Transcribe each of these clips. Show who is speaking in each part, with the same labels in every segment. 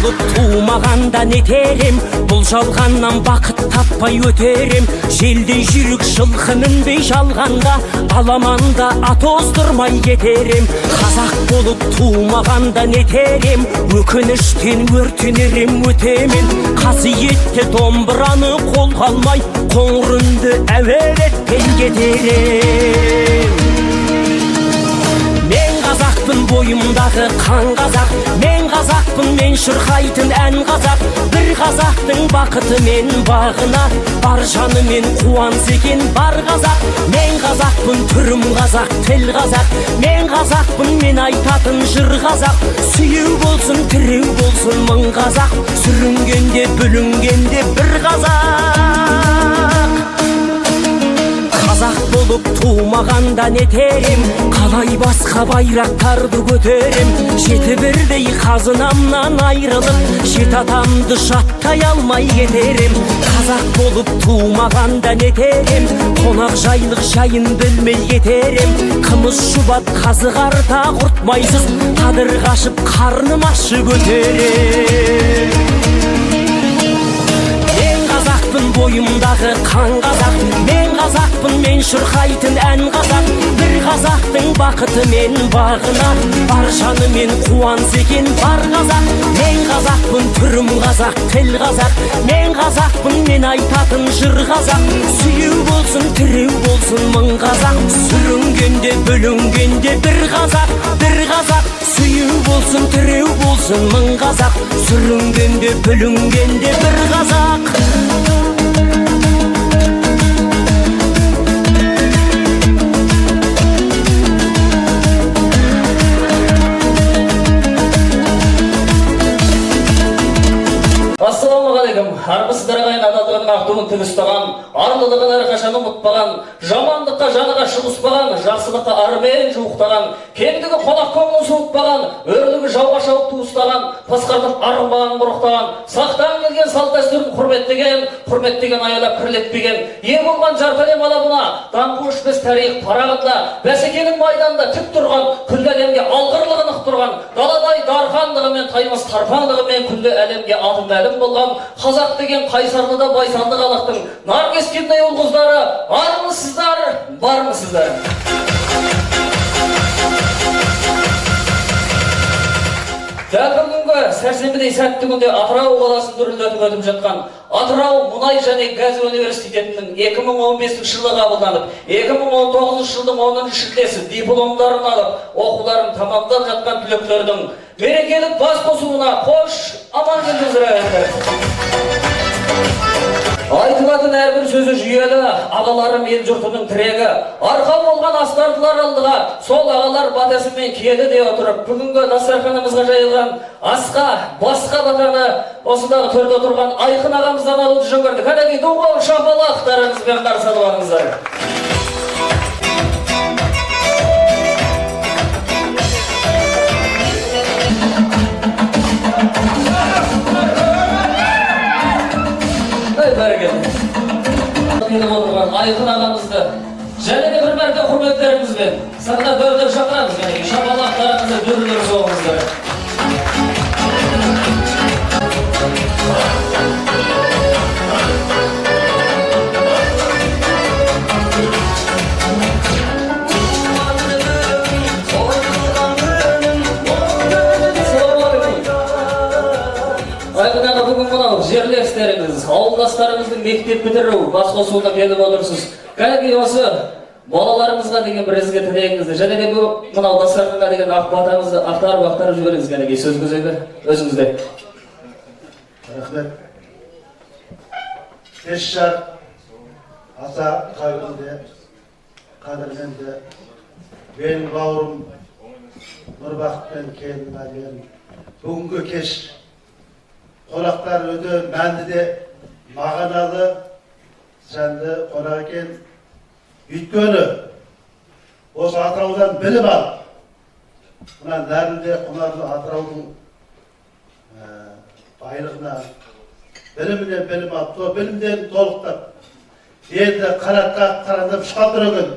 Speaker 1: болып тумағанда нетерем, бұл жалғаннан бақыт таппай өтерем. Желдей жүрік жылқы мінбей жалғанда, аламанда ат оздырмай кетерем. Қазақ болып тумағанда нетерем, өкініштен өртенерем өтемен. Қасиетті домбыраны қолға алмай, қоңыр үнді әуелетпен кетерем. Мен қазақпын, бойымдағы қан қазақ, мен қазақпын, мен шырқайтын ән қазақ. Бір қазақтың бақыты мен бағына, бар жанымен қуанса екен бар қазақ. Мен қазақпын, түрім қазақ, тіл қазақ, мен қазақпын, мен айтатын жыр қазақ. Сүйеу болсын, тіреу болсын мың қазақ, сүрінгенде бүлінгенде бір қазақ. Қазақ болып тумағанда нетерем, қалай басқа байрақтарды көтерем. Жеті бірдей қазынамнан айрылып, жеті атамды жаттай алмай кетерем. Қазақ болып тумағанда нетерем, қонақ жайлық жайын білмей кетерем. Қымыз шұбат қазы қарта құртмайсыз, қадыр қашып қарным ашы көтерем. Бойымдағы қан қазақ, мен қазақпын, мен шырқайтын ән қазақ. Бір қазақтың бақыты мен бағына, бар жанымен қуанса екен бар қазақ. Мен қазақпын, түрім қазақ, тіл қазақ, мен қазақпын, мен айтатын жыр қазақ. Сүйеу болсын, тіреу болсын мың қазақ, сүрінгенде бүлінгенде бір қазақ, бір қазақ. Сүйеу болсын, тіреу болсын мың қазақ, сүрінгенде бүлінгенде бір қазақ.
Speaker 2: Ассалаумағалейкум. Армысыздар ағайын, адалдығын ақтуын тік ұстаған, арлылығын әрқашан ұмытпаған, жамандыққа жаныға шығыспаған, жақсылыққа армен жуықтаған, кеңдігі қонақ көңілін суытпаған, өрлігі жауға шауып туыстаған, пасқартып арынбаған бұрықтаған, сақтан келген салт дәстүрін құрметтеген аялап кірлетпеген, ие болған жарталем алабына, даңқы өшпес тарих парағында, бәсекенің майданда тік тұрған, күллі әлемге алғырлығын ықтырған, даладай дархандығымен, таймас тарпандығымен күллі әлемге атын мәлім болған қазақ деген қайсарлы да байсалды халықтың нар кескендей ұл-қыздары, армысыздар, бармысыздар? Дәл бүгінгі сәрсенбідей сәтті күнде Атырау қаласын дүрілдетіп өтіп жатқан Атырау мұнай және газ университетінің 2015 жылы қабылданып, 2019 жылдың 10 шілдесі дипломдарын алып, оқуларын тамамдап жатқан түлектердің берекелік бас қосуына қош аман келдіңіздер. Айтылатын әрбір сөзі жүйелі, ағаларым ел жұртының тірегі, арқау болған астардылар алдыға, сол ағалар батасымен келі де отырып, бүгінгі дастарханымызға жайылған асқа, басқа батаны осындағы төрде отырған Айқын ағамыздан алуды жөн көрдік. Кәдеге доғау шапалақтарыңызбен қарсы алыңыздар. Айқын ағамызды және де бір мәрте құрметтеріңізбен сахна төрде шақырамыз. Шапалақтарыңызды дүрлер соғыңыздар. Жерлестеріңіз, ауылдастарыңыздың мектеп бітіру бас қосуына келіп отырсыз. Кәдеге осы балаларыңызға деген бір ізгі тілегіңізді және де мынау дастарханға деген ақ-батаңызды ақтарып жіберіңіз. Кәдеге сөз көзегі өзіңізде.
Speaker 3: Рахмет. Кеш жарық аса қайғынды, қадірменді менің бауырым Нұрбақытпен келін әлем. Бүгінгі кеш қонақтар өте мәнді де мағыналы сәнді қонақ екен. Өйткені осы Атыраудан білім ал. Мына нәрінде құнарлы Атыраудың байлығына білімінен білім алып, сол білімден толықтап, елді қанатқа қарандап шығып тұрған.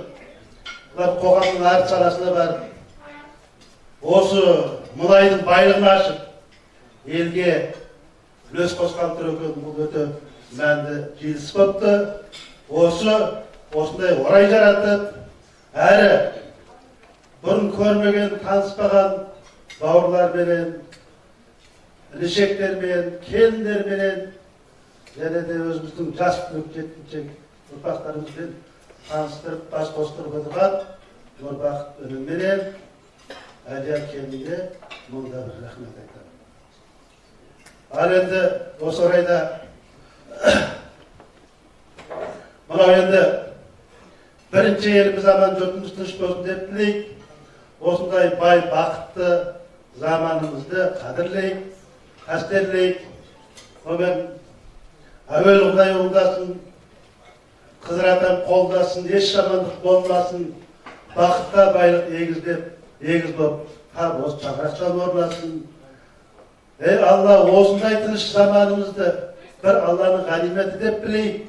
Speaker 3: Бұлар қоғамның әр саласына барып, осы мұнайдың байлығын ашып, елге үлес қосқан тұр екен. Бұл өте мәнді желіс болыпты. Осындай орай жаратып, әрі бұрын көрмеген, таныспаған бауырларменен, ілішектермен, келіндерменен, және де өзіміздің жас жеткіншек ұрпақтарымызбен таныстырып, бас қостырып отырған Нұрбақыт өнімменен Әлия келінге мұнда бір рахмет айтамын. Ал енді осы орайда мынау енді бірінші еліміз аман, жұртымыз тыныш болсын деп тілейік. Осындай бай бақытты заманымызды қадірлейік, қастерлейік. Онымен әуелі Құдай оңдасын, Қызыр атам қолдасын, еш жамандық болмасын, бақытта байлық егіз болып, тап осы шаңырақтан орналасын. Алла осындай тыныш заманымызды бір Алланың ғаниметі деп білейік.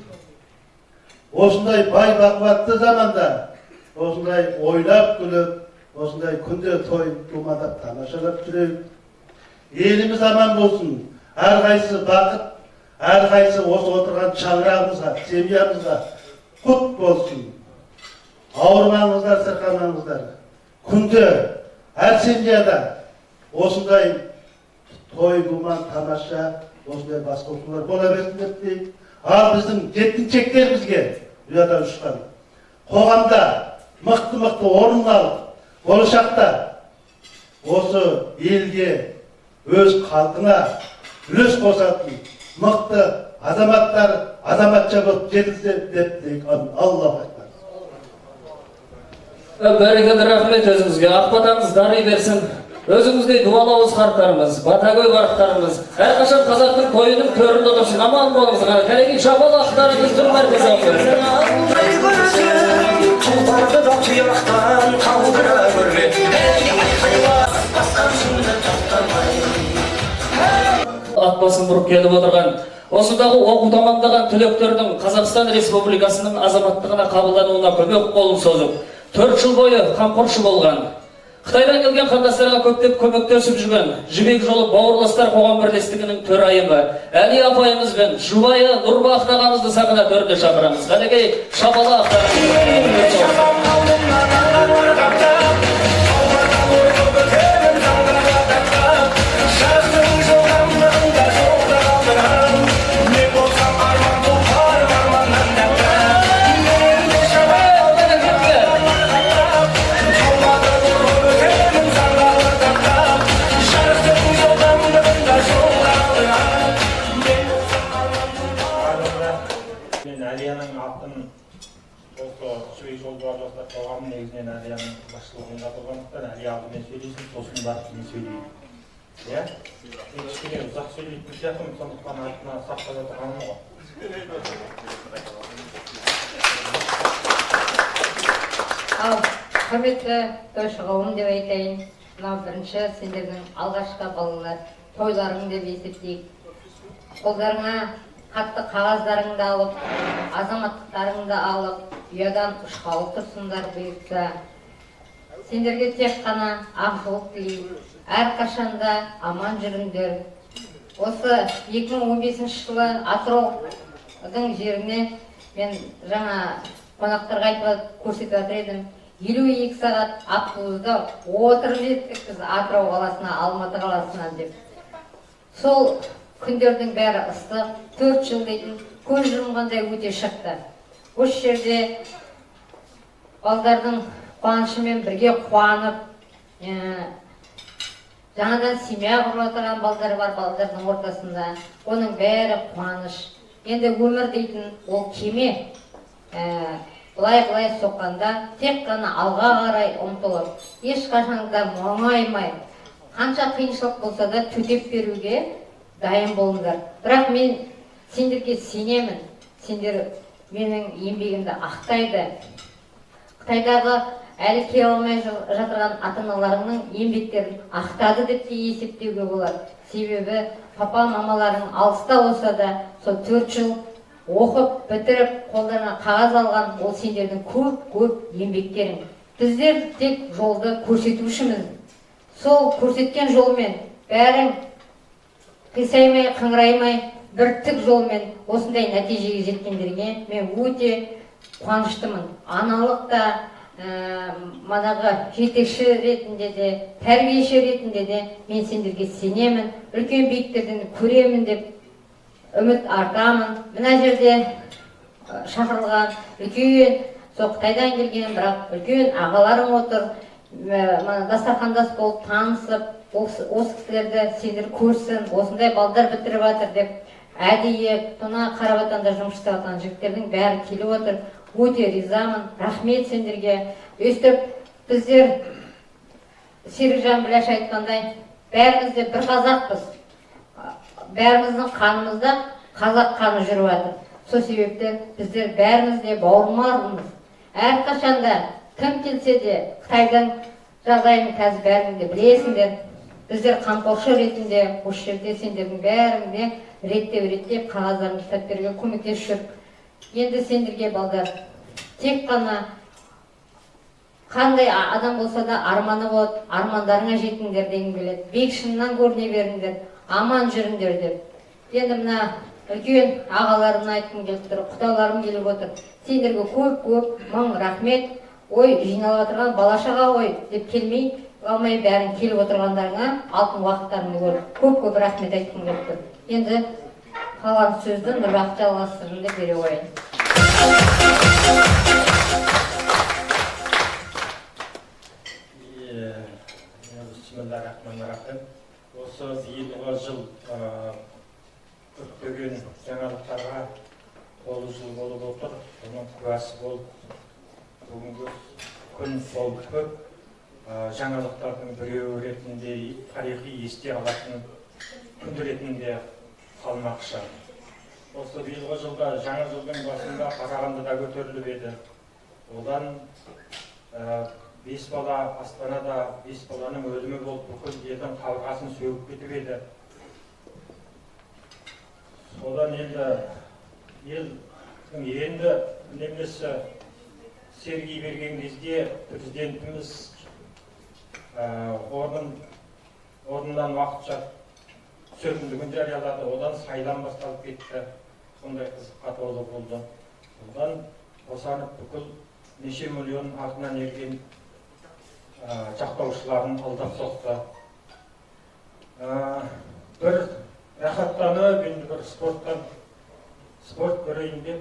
Speaker 3: Осындай бай бақуатты заманда, осындай ойлап күліп, осындай күнде той думадап тамашалап жүрейік. Еліміз аман болсын, әрқайсысы бақыт, әрқайсысы осы отырған шаңырағымызға, семьямызға құт болсын. Ауырмаңыздар, сырқамаңыздар. Күнде әр семьяда осындай той думан тамаша, осындай бас қосулар бола берсін деп дейік. Ал біздің жеткіншектерімізге ұядан ұшқан қоғамда мықты орын алып, болашақта осы елге, өз халқына үлес қосатын мықты азаматтар, азаматша болып жетілсе деп дейік. Аллах акбар.
Speaker 2: Бәрекелді рахмет өзіңізге. Ақбатаңыз дами берсін. Өзіңіздей дуалауыз қарттарымыз, батагөй қарттарымыз, әрқашан қазақтың тойының төрінде отырсын. Аман болыңызға. Кәлеге шапалақтарыңыз бір мәрте сау берсін. Тұлпарды да тұяқтан қалдыра көрме. Ат басын бұрып келіп отырған, осындағы оқу тамамдаған түлектердің Қазақстан Республикасының азаматтығына қабылдануына көмек қолын созып, 4 жыл бойы қамқоршы болған, Қытайдан келген қандастарға көптеп көмектесіп жүрген Жібек жолы бауырластар қоғам бірлестігінің төрайымы Әли апайымыз бен жұбайы Нұрбақыт ағамызды сахна төріне шақырамыз. Кәнекей шапала
Speaker 4: қоғамның негізінен Әлияның басшылығында болғандықтан Әлия алдымен сөйлейсін, сосын барып мен сөйлеймін. Иә? Мен кішкене ұзақ сөйлейтін сияқтымын, сондықтан артына сақтап отырғаным ғой.
Speaker 5: Ал құрметті тойшы қауым деп айтайын. Мынау бірінші сендердің алғашқы балалар тойларың деп есептейік. Қолдарыңа қатты қағаздарыңды алып, азаматтықтарыңды алып, ұядан ұшқалы тұрсыңдар бұйыртса. Сендерге тек қана ақжолық тілеймін, әрқашанда аман жүріңдер. Осы 2015 жылы Атыраудың жеріне мен жаңа қонақтарға айтып көрсетіп жатыр едім. 52 сағат автобуста отырып жеттік біз Атырау қаласына, Алматы қаласына деп. Сол күндердің бәрі ыстық, 4 жыл дейтін көз жұмғандай өте шықты. Осы жерде балдардың қуанышымен бірге қуанып, жаңадан семья құрып отырған балдар бар балдардың ортасында. Оның бәрі қуаныш. Енді өмір дейтін ол кеме. Бұлай соққанда тек қана алға қарай ұмтылып, ешқашан да мұңаймай, қанша қиыншылық болса да төтеп беруге дайын болыңдар. Бірақ мен сендерге сенемін. Сендер менің еңбегімді ақтайды. Қытайдағы әлі келе алмай жатырған ата-аналарының еңбектерін ақтады деп те есептеуге болады. Себебі папа мамаларың алыста болса да, сол 4 жыл оқып, бітіріп, қолдарына қағаз алған ол сендердің көп еңбектерің. Біздер тек жолды көрсетушіміз. Сол көрсеткен жолмен бәрің қисаймай қыңыраймай бір тік жолмен осындай нәтижеге жеткендерге мен өте қуаныштымын. Аналық та манағы жетекші ретінде де, тәрбиеші ретінде де мен сендерге сенемін, үлкен биіктерден көремін деп үміт артамын. Мына жерде шақырылған үлкен, сол Қытайдан келген, бірақ үлкен ағаларым отыр. Дастархандас болып танысып, осы кісілерді сендер көрсін, осындай балдар бітіріп жатыр деп әдейі мына Қарабатанда жұмыс істеп жатқан жігіттердің бәрі келіп отыр. Өте ризамын, рахмет сендерге. Өстіп, біздер Серікжан Біләш айтқандай, бәріміз де бір қазақпыз. Бәріміздің қанымызда қазақ қаны жүріп жатыр. Сол себептен біздер бәріміз де бауырмалмыз. Әрқашанда кім келсе де Қытайдың жағдайын қазір бәрің де білесіңдер. Біздер қамқоршы ретінде осы жерде сендердің бәріңде реттеп қағаздарын ұстап беруге көмектесіп жүр. Енді сендерге балдар, тек қана қандай адам болса да арманы болады, армандарыңа жетіңдер дегім келеді. Биік шыңнан көріне беріңдер, аман жүріңдер деп. Енді мына үлкен ағаларымны айтқым келіп тұр, құдаларым келіп отыр. Сендерге көп мың рахмет. Ой, жиналып отырған балашаға ой деп келмей алмай бәрін келіп отырғандарыңа алтын уақыттарыңды көріп көп рахмет айтқым келіп тұр. Енді қалған сөзді Нұрбақыт жалғастырын деп бере қояйын.
Speaker 4: Бисмиллахир-рахманир-рахим. Осы биылғы жыл көптеген жаңалықтарға толы жыл болып отыр. Оның куәсі болып бүгінгі күн болып көп жаңалықтардың біреуі ретінде тарихи есте алатын күн ретінде қалмақшы. Осы биылғы жылда жаңа жылдың басында Қарағандыда көтеріліп еді. Одан 5 бала Астанада 5 баланың өлімі болып бүкіл елдің қабырғасын сөгіп кетіп еді. Содан елдің енді немесі Сергей берген кезде президентіміз орнынан уақытша түсетіндігін жариялады. Одан сайлан басталып кетті. Сондай қызыққа толы болды. Одан босанып бүкіл неше миллион артынан ерген жақтаушыларын алдап соқты. Бір рахаттанып, енді бір спорт көрейін деп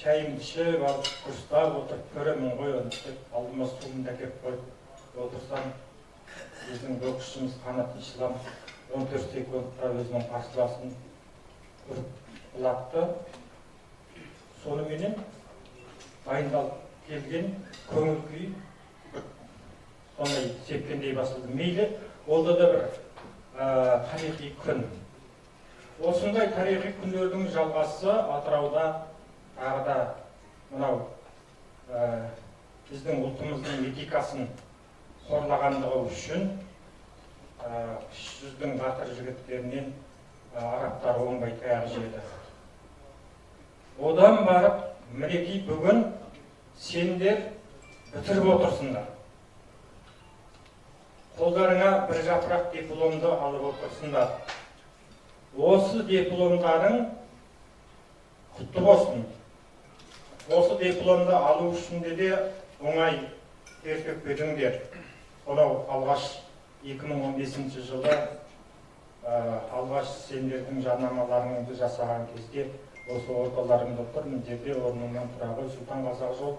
Speaker 4: шайымды ішіп, алып құрыстап отырып көремін ғой оны деп алдыма суымды әкеп қойып отырсам, біздің боксшымыз Қанат Ислам 14 секундта өзінің қарсыласын құлатты. Соныменен дайындалып келген көңіл күй сондай сепкендей басылды. Мейлі, олда да бір тарихи күн. Осындай тарихи күндердің жалғасы Атырауда тағы да мынау біздің ұлтымыздың этикасын қорлағандығы үшін кіші жүздің батыр жігіттерінен арабтар оңбай таяқ жеді. Одан барып, мінекей бүгін сендер бітіріп отырсыңдар. Қолдарыңа бір жапырақ дипломды алып отырсыңдар. Осы дипломдарың құтты болсын. Осы дипломды алу үшін де оңай тер төкпедіңдер. Сонау алғаш 2015 жылы алғаш сендердің жарнамаларыңды жасаған кезде осы орталарыңда тұр, мына жерде орнымнан тұра ғой, Сұлтан Қазақ жол.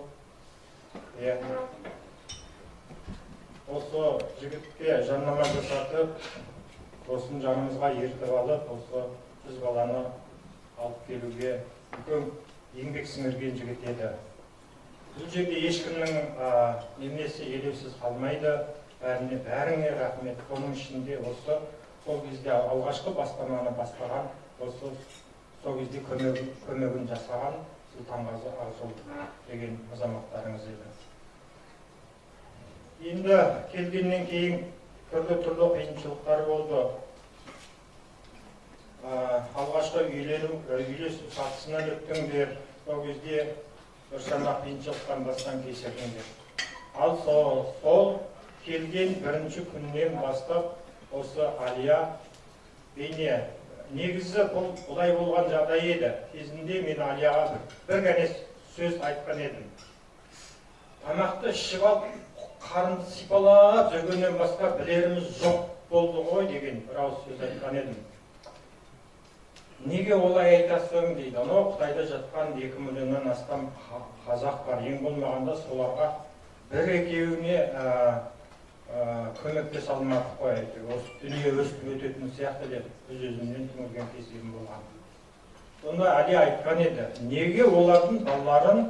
Speaker 4: Осы жігітке жарнама жасатып, осын жанымызға ертіп алып, осы 100 баланы алып келуге үлкен еңбек сіңірген жігіт еді. Бұл жерде ешкімнің немесі елеусіз қалмайды, бәріңе рахмет. Оның ішінде осы сол кезде алғашқы бастаманы бастаған, осы сол кезде көмегін жасаған Сұлтан Қазақ жол деген азаматтарыңыз еді. Енді келгеннен кейін түрлі қиыншылықтар болды. Алғашқы үйлесу сатысынан өттіңдер, сол кезде біршама қиыншылықтан бастан кешірдіңдер. Ал сол келген бірінші күннен бастап осы Алия бейне. Негізі бұлай болған жағдай еді. Кезінде мен Алияға бір ғана сөз айтқан едім. Тамақты ішіп алып, қарынды сипалап жүргеннен басқа білеріміз жоқ болды ғой деген бір ауыз сөз айтқан едім. Неге олай айтасың дейді. Анау Қытайда жатқан 2 миллионнан астам қазақ бар. Ең болмағанда соларға бір-екеуіне көмектесе алмадық қой. Осы дүние өсіп өтетін сияқты деп өз-өзімнен түңілген кездерім болған. Сонда Али айтқан еді, неге олардың балаларын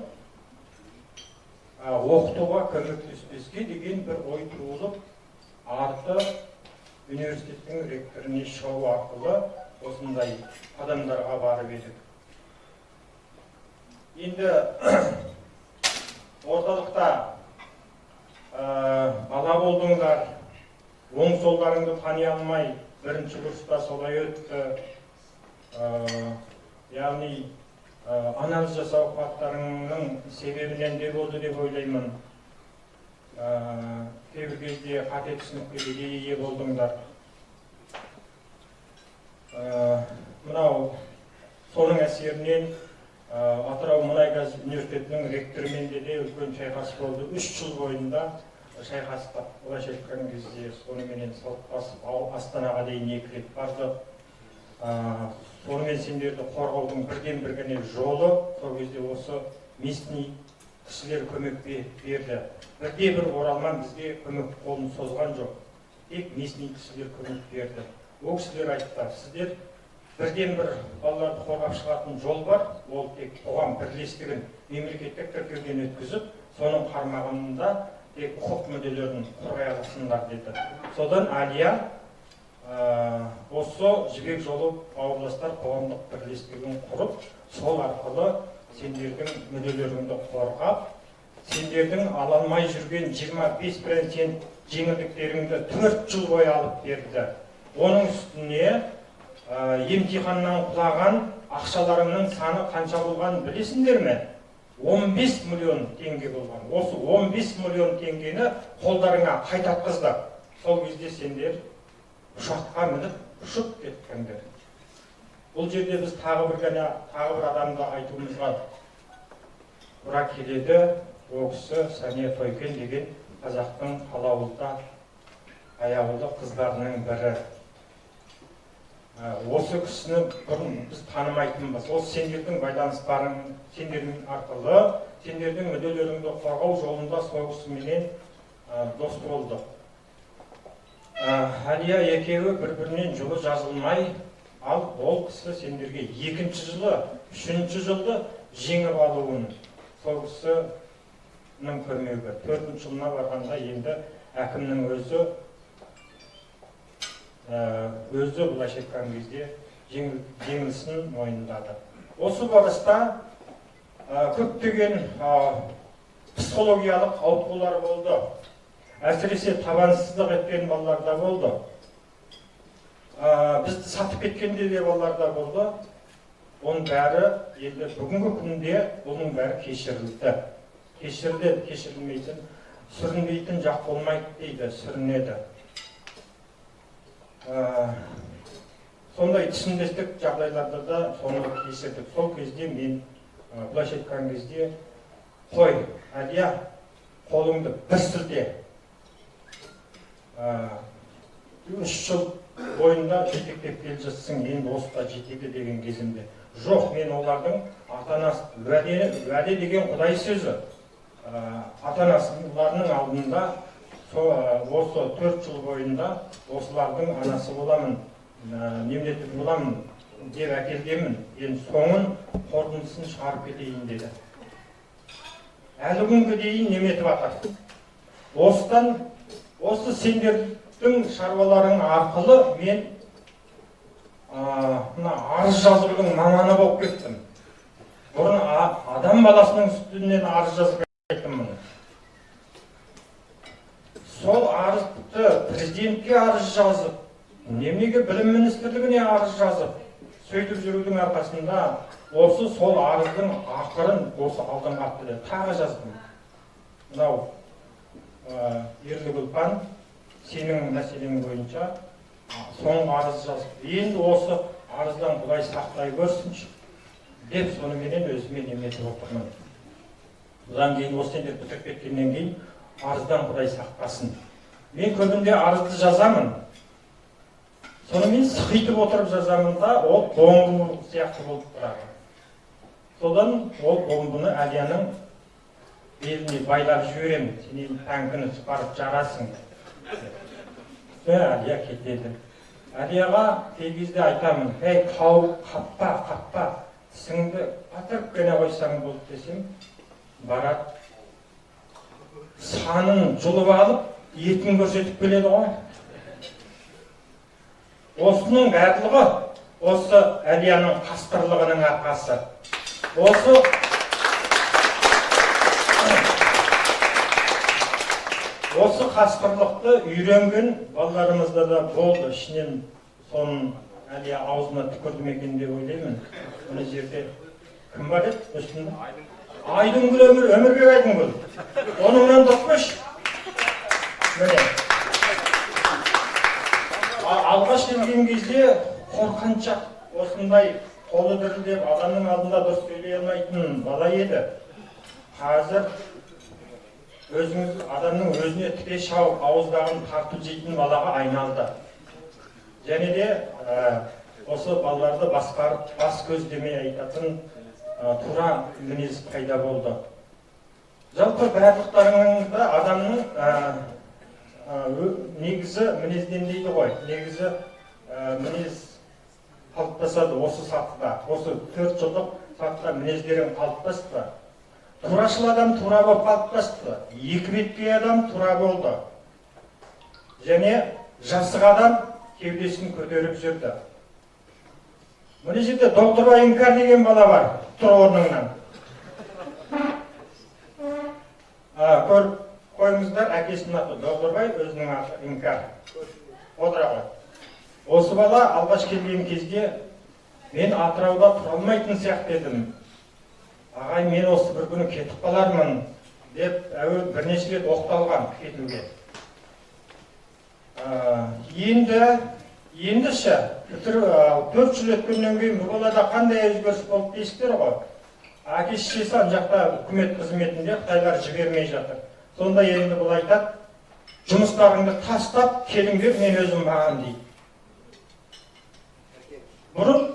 Speaker 4: оқытуға көмектеспеске деген бір ой туылып, арты университеттің ректоріне шығу арқылы осындай адамдарға барып едік. Енді орталықта бала болдыңдар, оң солдарыңды тани алмай, бірінші курста солай өтті. Яғни анализ жасау қуаттарыңның себебінен де болды деп ойлаймын. Кейбір кезде қате түсінікке ие болдыңдар. Мынау соның әсерінен Атырау Мұнай-газ университетінің ректорымен де үлкен шайқас болды. 3 жыл бойында шайқаста. Олайша айтқан кезде соныменен салып Астанаға дейін 2 рет барды. Сонымен сендерді қорғаудың бірден-бір ғана жолы сол кезде осы местный кісілер көмек берді. Бірде-бір оралман бізге көмек қолын созған жоқ. Тек местный кісілер көмек берді. Ол кісілер айтты, сіздер бірден-бір балаларды қорғап шығатын жол бар, ол тек қоғам бірлестігін мемлекеттік тіркеуден өткізіп, соның қармағында тек құқық мүдделерін қорғай аласыңдар деді. Содан Алия осы жібек жолы бауырластар қоғамдық бірлестігін құрып, сол арқылы сендердің мүдделеріңді қорғап, сендердің ала алмай жүрген 25% жеңілдіктеріңді 4 жыл бойы алып берді. Оның үстіне емтиханнан құлаған ақшаларымның саны қанша болған білесіңдер ме? 15 миллион теңге болған. Осы 15 миллион теңгені қолдарыңа қайтатқызды. Сол кезде сендер ұшаққа мініп ұшып кеттіңдер. Бұл жерде біз тағы бір адамды айтуымызға тура келеді. Ол кісі Сәния Тойкен деген қазақтың қалауылда аяулы қыздарының бірі. Осы кісіні бұрын біз танымайтынбыз. Осы сендердің байланыстарың, сендердің арқылы, сендердің мүдделеріңді қорғау жолында сол кісіменен дос болды. Алия екеуі бір-бірінен жылы жазылмай, ал ол кісі сендерге 2-ші жылы, 3-ші жылды жеңіп алуын, сол кісінің көмегі. 4-ші жылына барғанда енді әкімнің өзі бұлайша айтқан кезде жеңілісін мойындады. Осы барыста көптеген психологиялық ауытқулар болды. Әсіресе табансыздық еткен балаларда болды. Бізді сатып кеткенде де балаларда болды. Оның бәрі енді бүгінгі күнде бұның бәрі кешірілді. Кешірілмейтін, сүрінбейтін жақ болмайды дейді, сүрінеді. Сондай түсінбестік жағдайларда да соны кешірдік. Сол кезде мен бұлайша айтқан кезде қой, Алия, қолыңды бір сілте. 3 жыл бойында жетектеп келе жатсың, енді осыда жетеді деген кезімде. Жоқ, мен олардың ата-анасы, уәде деген Құдай сөзі. Ата-анасының алдында осы 4 жыл бойында осылардың анасы боламын, мемлекет боламын деп әкелгенмін. Енді соңын қорытындысын шығарып кетейін деді. Әлі күнге дейін неметіп атыр. Осы сендердің шаруаларың арқылы мен арыз жазудың маманы болып кеттім. Бұрын адам баласының үстінен арыз жазып кеттім. Сол арызды президентке арыз жазып, немеге білім министрлігіне арыз жазып, сөйтіп жүрудің арқасында осы сол арыздың ақырын осы алдыңға атты тағы жаздым. Мынау Ерлік Ұлпан, сенің мәселең бойынша соңғы арыз жазып, енді осы арыздан Құдай сақтай көрсінші деп соныменен өзіме неметіп отырмын. Бұдан кейін осы сендер бітіріп кеткеннен кейін арыздан Құдай сақтасын. Мен көбінде арызды жазамын. Сонымен сықитып отырып жазамын да, ол бомбы сияқты болып тұрады. Содан ол бомбыны Әлияның беліне байлап жіберемін. Сен тәңкіні барып жарасың. Әлия кетеді. Әлияға кей кезде айтамын, ей, қаппа, тісіңді батырып қана қойсаң болды десем, барады. Санын жұлып алып, етін көрсетіп келеді ғой. Осының барлығы осы Әлияның қасқырлығының арқасы. Осы қасқырлықты үйренген балаларымызда да болды. Ішінен соның Әлия аузына түкірді ме екен деп ойлаймын. Мына жерде кім бар еді? Үстінде Айдынгүл Өмірбек Айдынгүл. Оныңнан тұрпыш. Міне. Алғаш келген кезде қорқыншақ, осындай қолы дірілдеп, адамның алдында дұрыс сөйлей алмайтын бала еді. Қазір адамның өзіне тіке шауып, ауыздағын тартып жейтін балаға айналды. Және де осы балаларды басқарып, бас көз демей айтатын тура мінез пайда болды. Жалпы барлықтарыңызда адамның негізі мінезден дейді ғой. Негізі мінез қалыптасады осы сатыда. Осы 4 жылдық сатыда мінездерін қалыптасты. Турашыл адам тура болып қалыптасты. Екі бетпей адам тура болды. Және жасық адам кеудесін көтеріп жүрді. Мына жерде Доғдырбай Іңкәр деген бала бар, тұр орныңнан. Көріп қойыңыздар, әкесінің аты Доғдырбай, өзінің аты Іңкәр. Отыра ғой. Осы бала алғаш келген кезде мен Атырауда тұра алмайтын сияқты едім. Ағай, мен осы бір күні кетіп қалармын деп бірнеше рет оқталған кетуге. Ендіші 4 жыл өткеннен кейін бұл балада қандай өзгеріс болып дейсіздер ғой. Әке-шешесі ана жақта үкімет қызметінде, Қытайлар жібермей жатыр. Сонда енді бұл айтады, жұмыстарыңды тастап, келіңдер, мен өзім бағам дейді. Бұрын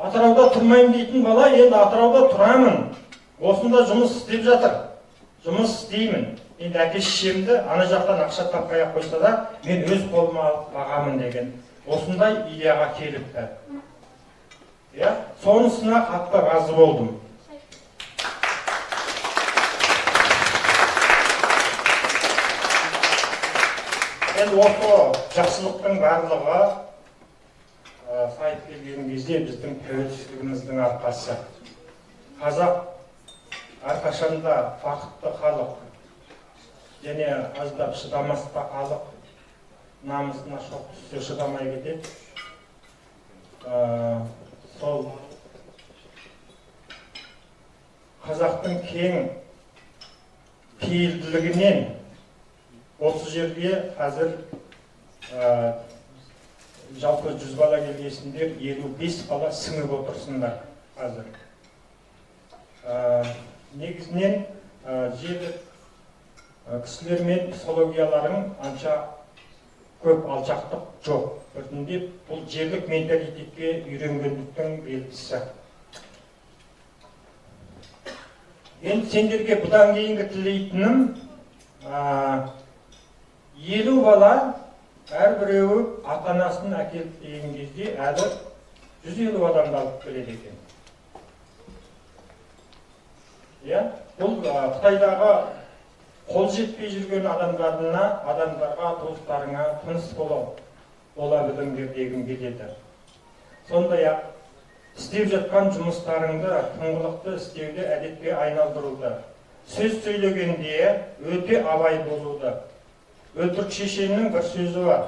Speaker 4: Атырауда тұрмайын дейтін бала, енді Атырауда тұрамын. Осында жұмыс істеп жатыр. Жұмыс істеймін. Енді әке-шешемді ана жақтан ақша таппай қойса да, мен өз қолыма алып бағамын деген. Осындай идеяға келіпті. Сонысына қатты разы болдым. Енді осы жақсылықтың барлығы сайып келген кезде біздің тәуелсіздігіміздің арқасы. Қазақ әрқашанда бақытты халық, және аздап шыдамасты халық, намысына шоқ түссе шыдамай кетеді. Сол қазақтың кең пейілділігінен осы жерге қазір жалпы 100 бала келгесіндер 55 бала сіңіп отырсындар қазір. Негізінен жерлік кісілермен психологияларың анша көп алшақтық жоқ. Біртіндеп бұл жерлік менталитетке үйренгендіктің белгісі. Енді сендерге бұдан кейінгі тілейтінім 50 бала әрбіреуі ата-анасын әкеліп деген кезде әлі 150 адамды алып келеді екен. Бұл Қытайдағы қол жетпей жүрген адамдарға, туыстарыңа тыныс бола біліңдер дегім келеді. Сондай-ақ істеп жатқан жұмыстарыңды тыңғылықты істеуді әдетке айналдыруды, сөз сөйлегенде өте абай болуды. Өтірік шешеннің бір сөзі бар.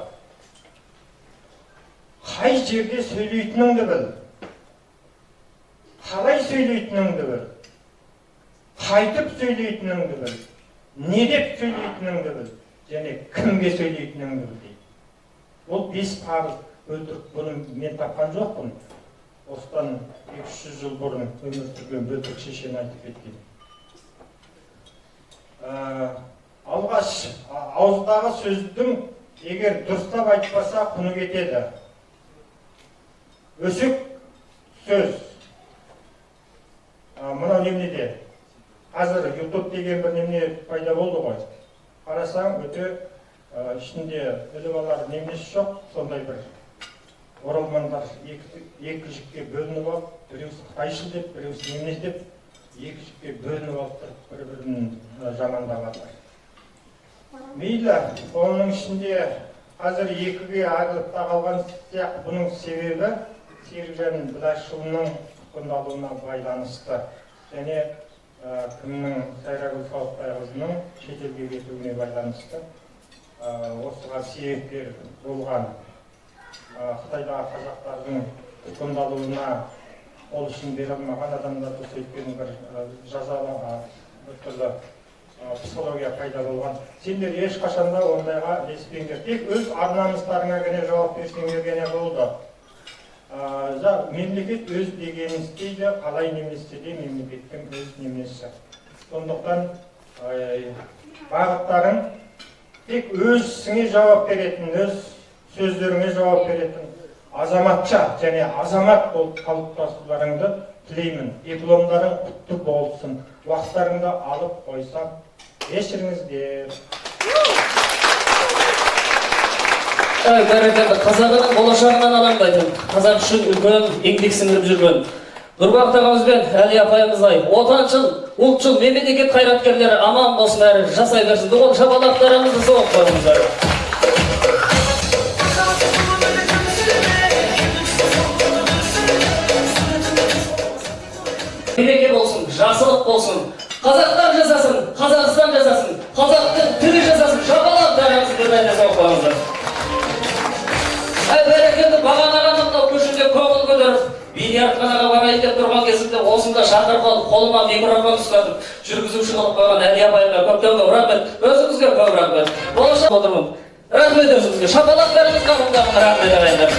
Speaker 4: Қай жерде сөйлейтініңді біл. Қалай сөйлейтініңді біл. Қайтып сөйлейтініңді біл. Не деп сөйлейтініңді біл. Және кімге сөйлейтініңді біл дейді. Ол 5 парыз бөлтірік. Бұны мен тапқан жоқпын. Осыдан 200 жыл бұрын өмір сүрген бөлтірік шешен айтып кеткен. Алғаш ауыздағы сөздің егер дұрыстап айтпаса құны кетеді. Өсек сөз. Мынау неменеде? Қазір YouTube деген бір немене пайда болды ғой. Қарасаң өте ішінде білім алар немесі жоқ, сондай бір оралмандар екі жікке бөлініп алып, біреусі қытайшыл деп, біреусі немес деп, екі жікке бөлініп алып тұрып бір-бірін жамандап жатыр. Мейлі, оның ішінде қазір екіге айырылыпта қалған сияқты. Бұның себебі Серікжан Біләшұлының тұтқындалуына байланысты және кімнің Сайрагүл Сауытбайқызының шетелге кетуіне байланысты осыған себепкер болған. Қытайдағы қазақтардың тұтқындалуына қол ұшын бере алмаған адамдар осы өйткені бір жазалаға бір түрлі психология пайда болған. Сендер ешқашанда ондайға ілеспеңдер. Тек өз ар-намыстарыңа ғана жауап берсеңдер ғана болды. Мемлекет өз дегенін істейді, қалай немесе де мемлекеттің өз немесі. Сондықтан бағыттарың тек өз ісіңе жауап беретін, өз сөздеріңе жауап беретін азаматша және азамат болып қалыптасуларыңды тілеймін. Дипломдарың құтты болсын. Уақыттарыңды алып қойсам, кешіріңіздер.
Speaker 2: Бәрекелді, қазағының болашағынан алаңдайтын, қазақ үшін үлкен еңбек сіңіріп жүрген Нұрбақыт ағамызбен Әли апайымыздай отаншыл, ұлтшыл мемлекет қайраткерлері аман болсын, әрі жасай берсін. Бұл шапалақтарыңызды соғып қойыңыздар. Береке болсын, жақсылық болсын. Қазақтар жасасын, Қазақстан жасасын, қазақтың тілі жасасын. Шапалақтарыңызды бірден соғып қойыңыздар. Бәрекелді, бағанағанымда көшінде көңіл көтеріп, бильярдханаға барайын деп тұрған кезімде осында шақырып алып, қолыма микрофон ұстатып, жүргізуші қылып қойған Әли апайымға көптен көп рахмет, өзіңізге көп рахмет. Болашақ отырмын. Рахмет өзіңізге. Шапалақтарыңызға мұндамын, рахмет ағайындар.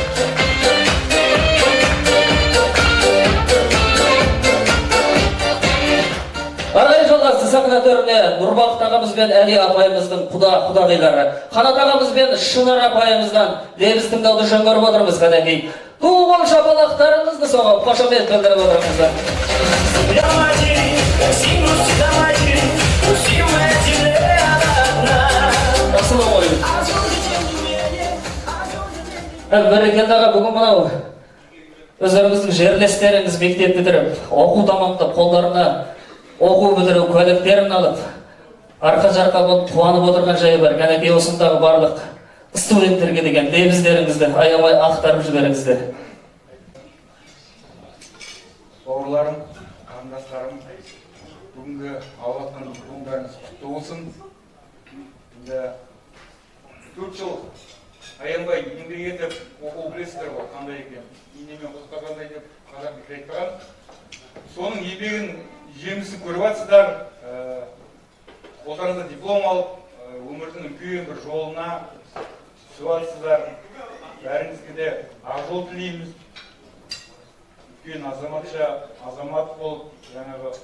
Speaker 2: Арай жолдасы сахна төріне Нұрбақыт ағамыз бен Әли апайымыздың құдағилары, Қанат ағамыз бен Шынар апайымыздан лебіз тыңдауды жөн көріп отырмыз. Кәдімгі туған шапалақтарыңызды соғып қошамет білдіріп отырмыздар. Асылы ойын. Бәрекелді аға, бүгін мынау өздеріңіздің жерлестеріңіз мектеп бітіріп, оқу тамамдап, қолдарына оқу бітіру куәліктерін алып, арқа-жарқа болып қуанып отырған жайы бар. Кәнекей осындағы барлық студенттерге деген лебіздеріңізді аямай ақтарып жіберіңіздер.
Speaker 6: Бауырларым, қандастарым, бүгінгі алып жатқан күндеріңіз құтты болсын. 4 жыл аянбай еңбек етіп оқу білесіздер ғой, қандай екен. Инемен қосқандай деп қазақ бекер айтпаған. Соның еңбегін жемісін көріп жатсыздар, қолдарыңызда диплом алып, өмірдің үлкен бір жолына түсіп жатсыздар. Бәріңізге де ақ жол тілейміз. Үлкен азаматша, азамат болып, жаңағы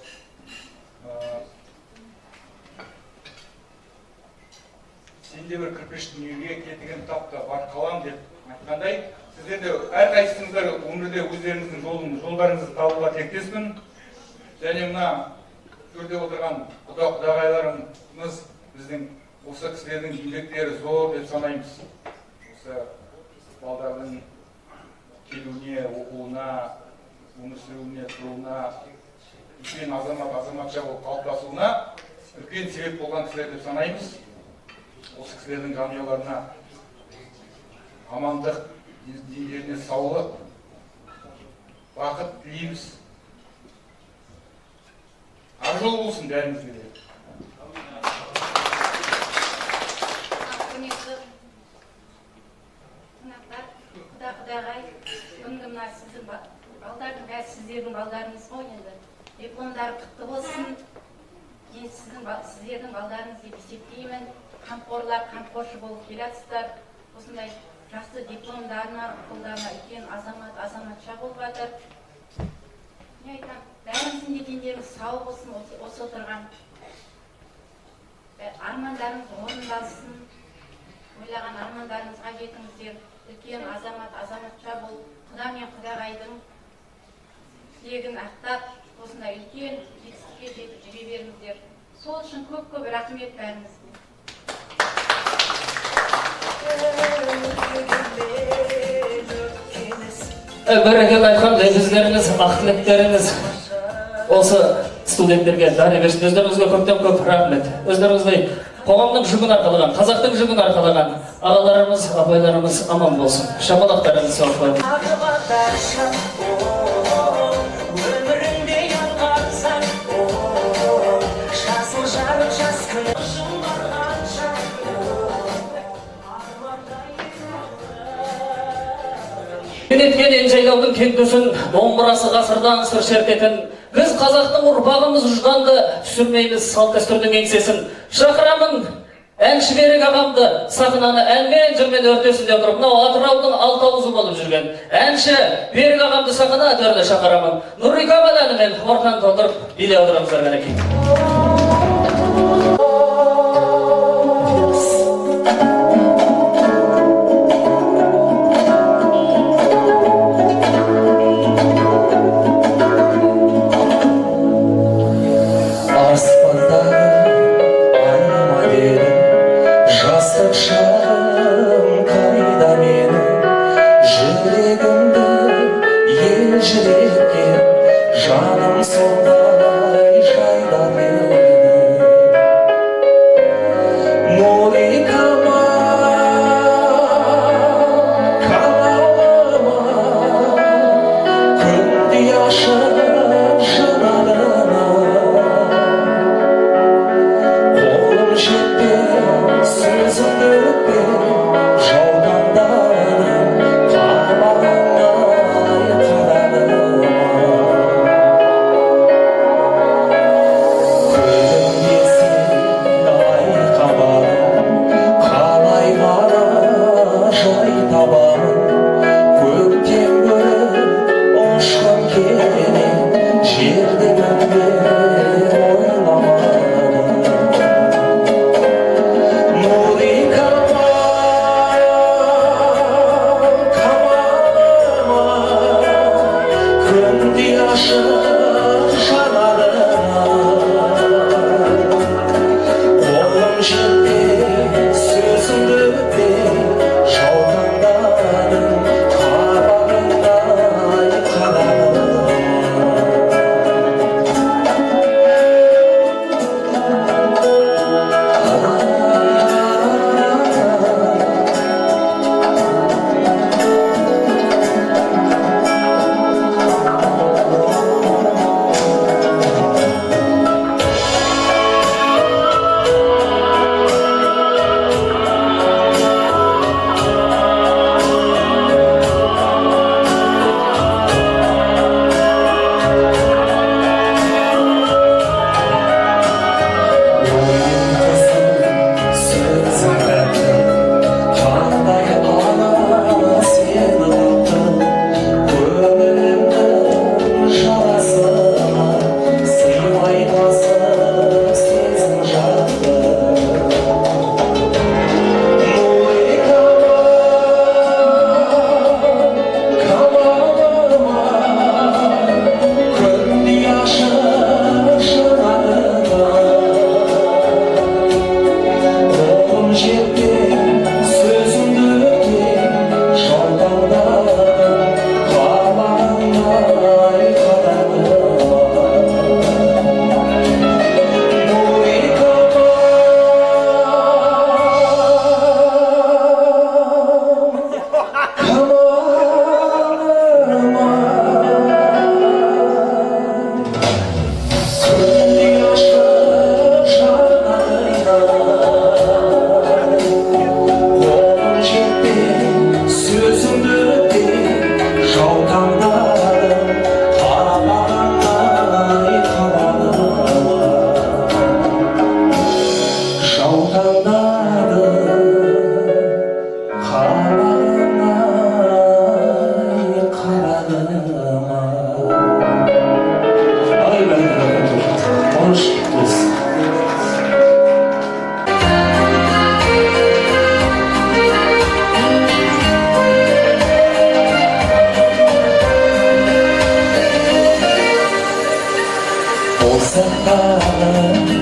Speaker 6: сенде бір кірпіш дүниеге кеткен тапта бар қалам деп айтқандай, сіздер де әрқайсыңыздар өмірде өздеріңіздің жолдарыңызды табуға тілектеспін. Және мына төрде отырған құдағайларымыз біздің осы кісілердің еңбектері зор деп санаймыз. Осы балдардың келуіне, оқуына, өмір сүруіне, тұруына, үлкен азаматша болып қалыптасуына үлкен себеп болған кісілер деп санаймыз. Осы кісілердің жанұяларына амандық, дендеріне саулық, бақыт тілейміз. Ақ жол болсын бәрімізге де.
Speaker 7: Құрметті қонақтар, құда-құдағай, бүгінгі мына сіздің балдардың бәрі сіздердің балдарыңыз ғой енді. Дипломдары құтты болсын. Сіздердің балдарыңыз деп есептеймін. Қамқорлар, қамқоршы болып келатсыздар. Осындай жақсы дипломдарына қолдарына үлкен азаматша болып жатыр. Не айтам, бәріміздің де дендеріңіз сау болсын, осы отырған армандарыңыз орындалсын, ойлаған армандарыңызға жетіңіздер, үлкен азаматша болып, құда мен құдағайдың тілегін ақтап, осындай үлкен жетістікке жетіп жүре беріңіздер. Сол үшін көп рахмет бәріңізге.
Speaker 2: Бәрекелді айтқандай, өздеріңіз, ақ тілектеріңіз осы студенттерге дари берсін. Өздеріңізге көптен көп рахмет. Өздеріңіздей қоғамның жүгін арқалаған, қазақтың жүгін арқалаған ағаларымыз, апайларымыз аман болсын. Шапалақтарыңыз сауап болсын. Кенеткен жайлаудың кеңдесін, домбырасы ғасырдан сыр шертетін, біз қазақтың ұрпағымыз ұжданды түсірмейміз салт дәстүрдің еңсесін. Шақырамын әнші Берік ағамды, сахнаны әнмен жырмен өртесінде отырып, мынау Атыраудың алтауызы болып жүрген әнші Берік ағамды сахна төріне шақырамын. Нұрикамал әнімен ортан толтырып билей отырамыздар қанекей.
Speaker 8: Жаным сондай жайда мен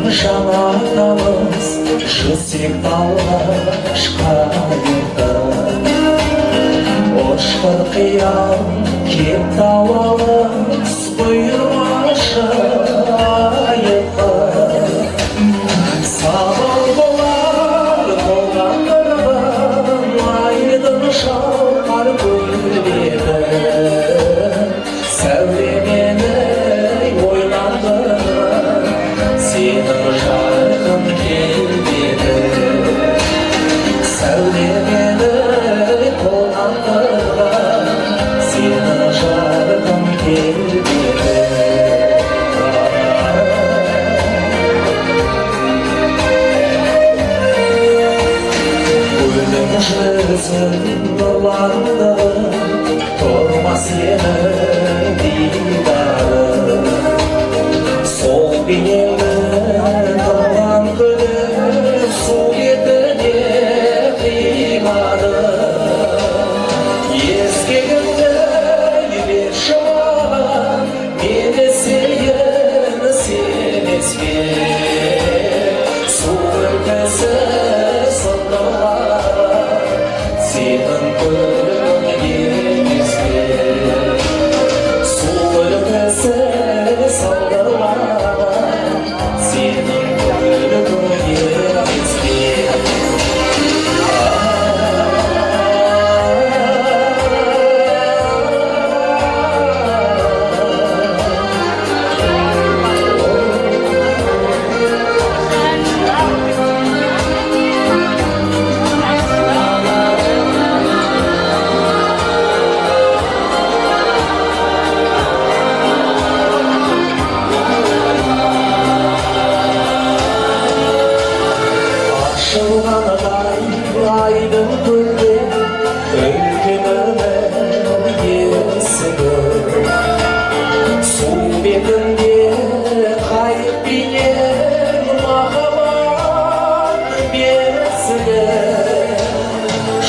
Speaker 1: жаңа тамыз жүсек талғаш қайырды ұшқыр қиял кеп тауалыз бұйырмашы айықы сабыр болар толғандырған айдын шалқар көлдегі сәулемені ойландырған сенің жарқын келбеті сәулемені толғандырған сенің жарқын келбеті гүлдің жүзін нұрланды тұрмас сенің дидары сол бейнеңді тұрған күні су бетіне қимады ескегімді берші маған мені сен сенеспен су өлкесі сындырған сенің көлің емес пе су өлкесі сындырған сенің көлің емес пе ашылғандай айдын көлде үлкен өмір есігі су бетінде қайық бейнең махаббат бесігі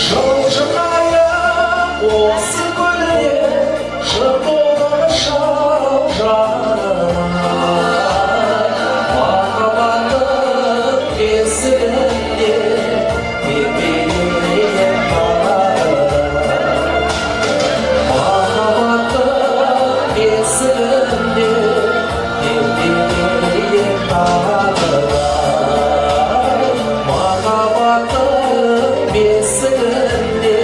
Speaker 1: жылжымайық осы көлде жыртылған шал жаныма махаббаттың бесігінде тербелген махаббаттың бесігінде тербелген махаббаттың бесігінде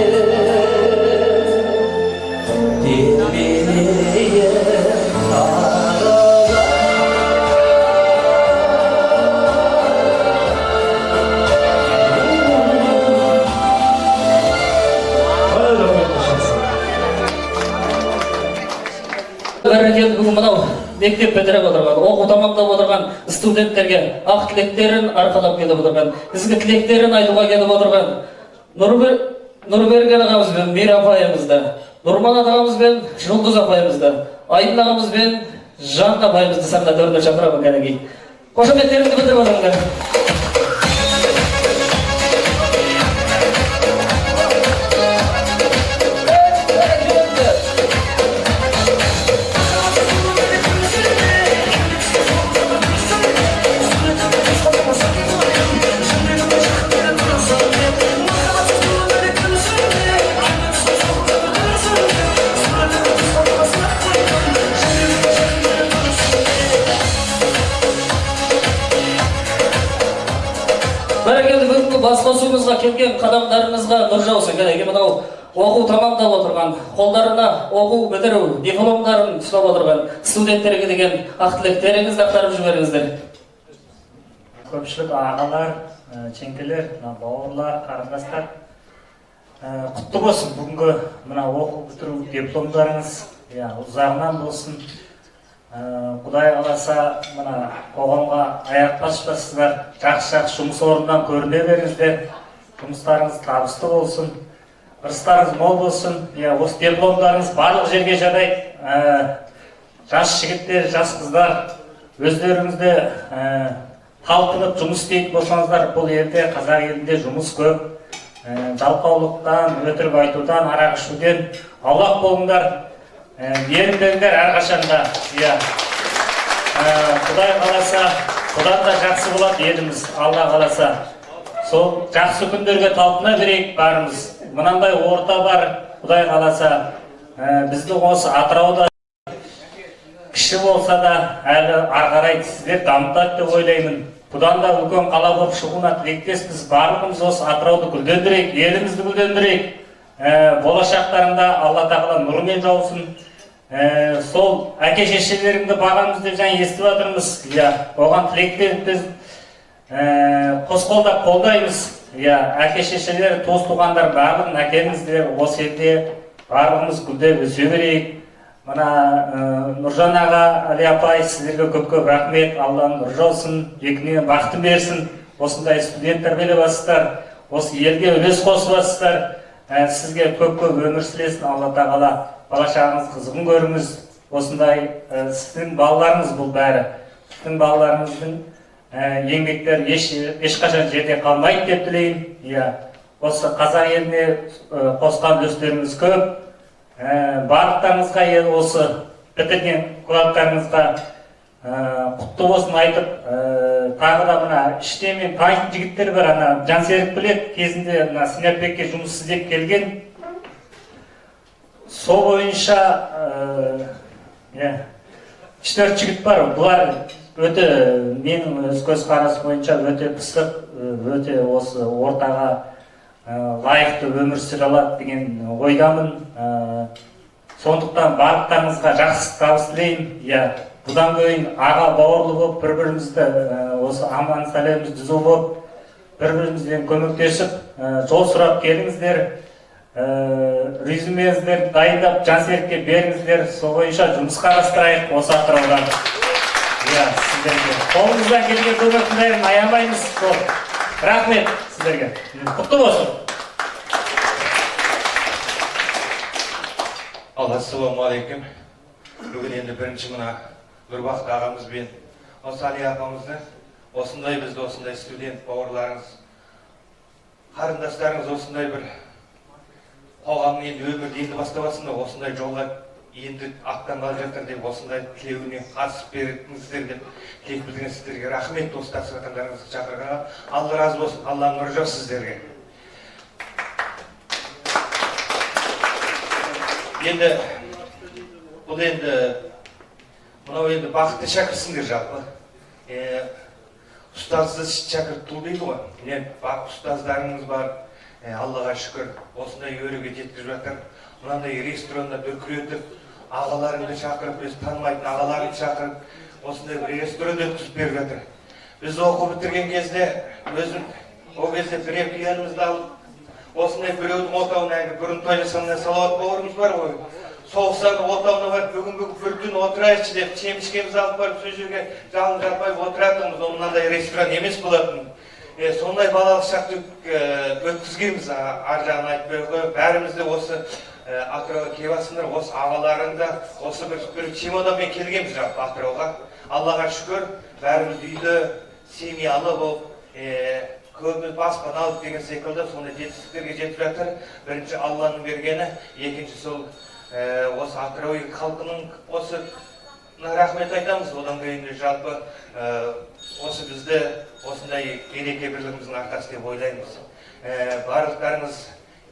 Speaker 1: тербелген
Speaker 2: бәрекелді бүгін мынау мектеп бітіріп отырған оқу тамамдап отырған студенттерге ақ тілектерін арқалап келіп отырған ізгі тілектерін айтуға келіп отырған Нұрберген ағамыз бен Мира апайымызды Нұрман ағамыз бен Жұлдыз апайымызды Айдын ағамыз бен Жан апайымызды сахна төріне шақырамын кәнекей қошеметтеріңді білдіріп отырыңдар бәрекелді бүгінгі басқосуымызға келген қадамдарыңызға нұр жаусын кәнекей мынау оқу тамамдап отырған қолдарына оқу бітіру дипломдарын ұстап отырған студенттерге деген ақ тілектеріңізді ақтарып жіберіңіздер.
Speaker 4: Көпшілік ағалар, жеңгелер, бауырлар, қарындастар құтты болсын бүгінгі мына оқу бітіру дипломдарыңыз ұзағынан болсын. Құдай қаласа мына қоғамға аяқ баспасыздар, жақсы жұмыс орнынан көріне беріңіздер, жұмыстарыңыз табысты болсын, ырыстарыңыз мол болсын. Осы дипломдарыңыз барлық жерге жарайды. Жас жігіттер, жас қыздар өздеріңізде талпынып жұмыс істейтін болсаңыздар, бұл елде, қазақ елінде жұмыс көп. Жалқаулықтан, өтірік айтудан, арақ ішуден аулақ болыңдар. Еріндеріңдер әрқашанда. Құдай қаласа Бұдан да жақсы болады еліміз, Алла қаласа. Сол жақсы күндерге талпына берейік барымыз. Мынандай орта бар, Құдай қаласа. Бізді осы Атырауда кіші болса да, әлі арғарай сіздер дамытады деп ойлаймын. Бұдан да үлкен қала болып шығуына тілектеспіз. Барлығымыз осы Атырауды гүлдендірейік, елімізді гүлдендірейік. Болашақтарында Алла тағала нұрымен жаусын. Сол әке шешелеріңді бағамыз деп жаңа естіп жатырмыз. Оған тілектерді біз қос қолдап қолдаймыз. Әке шешелер, туыс туғандар барлығын әкеңіздер осы елде барлығымыз гүлдеп өсе берейік. Мына Нұржан аға, Али апай, сіздерге көп-көп рахмет. Алла нұр жаусын, екіне бақытын берсін. Осындай студент тәрбиелеп жатсыздар, осы елге үлес қосып жатсыздар. Сізге көп-көп өмір сілесін. Алла тағала бала-шағаңыз қызығын көріңіз. Осындай сіздің балаларыңыз бұл бәрі. Сіздің балаларыңыздың еңбектер ешқашан жерде қалмайды деп тілеймін. Осы қазақ еліне қосқан үлестеріңіз көп. Барлықтарыңызға осы бітірген курсанттарыңызға құтты болсын айтып, тағы да мына іште мен танитын жігіттер бар, ана Жансерік білет кезінде Снепбекке жұмыс істеп келген. Сол бойынша 3-4 жігіт бар. Бұлар өте менің өз көзқарас бойынша өте пысық, өте осы ортаға лайықты өмір сүре алады деген ойдамын. Сондықтан барлықтарыңызға жақсы табыс тілеймін. Бұдан кейін аға бауырлы болып, бір-бірімізді осы аман сәлеміміз түзу болып, бір-бірімізден көмектесіп, жол сұрап келіңіздер, резюмеңіздерді дайындап Жансерікке беріңіздер. Сол бойынша жұмыс қарастырайық осы Атыраудан. Сіздерге қолымыздан келген көмектің аянбаймыз. Рахмет сіздерге. Құтты болсын.
Speaker 6: Ассалаумағалейкум. Бүгін енді бірінші мына Нұрбақыт ағамызбен осы Али апамызды, осындай бізді осындай студент бауырларыңыз, қарындастарыңыз осындай бір қоғамның енді өмірді енді бастап жатсында, осындай жолға енді аттанғалы жатыр деп осындай тілеуіне қатысып беріңіздер деп тілек білдірген сіздерге рахмет. Достар сырқандарыңызды шақырғанға Алла разы болсын. Алла нұр жаусын сіздерге. Енді бұл енді мынау енді бақытты шәкіртсіңдер жалпы. Ұстазды шәкірт тұл дейді ғой. Ұстаздарыңыз бар. Аллаға шүкір осындай өреге жеткізіп жатыр. Мынандай ресторанда дүркіретіп, ағаларыңды шақырып, біз танымайтын ағаларыңды шақырып, осындай бір ресторанда өткізіп беріп жатыр. Біз оқу бітірген кезде, өзім ол кезде бір клиентімізді алып, осындай біреудің отауына бұрын той жасағанда Салауат бауырымыз бар ғой. Соғыстағы отауына барып, бүгін бір түн отырайықшы деп, шемішкеміз алып барып, сол жерге жалын жатпай отыратынбыз. Ол мынандай ресторан емес болатын. Сондай балалық шақты өткізгенбіз, ар жағын айтып қойып, бәрімізді осы Атырауға келесіңдер, осы ағаларында, осы бір чемоданмен келгенбіз жалпы Атырауға. Аллаға шүкір, бәріміз үйді семьялы болып, көбіміз баспана алып деген секілді сондай жетістіктерге жетіп жатыр. Бірінші Алланың бергені, екінші сол осы Атырау халқының осы рахмет айтамыз. Одан кейін жалпы осы бізді осындай береке бірлігіміздің арқасы деп ойлаймыз. Барлықтарыңыз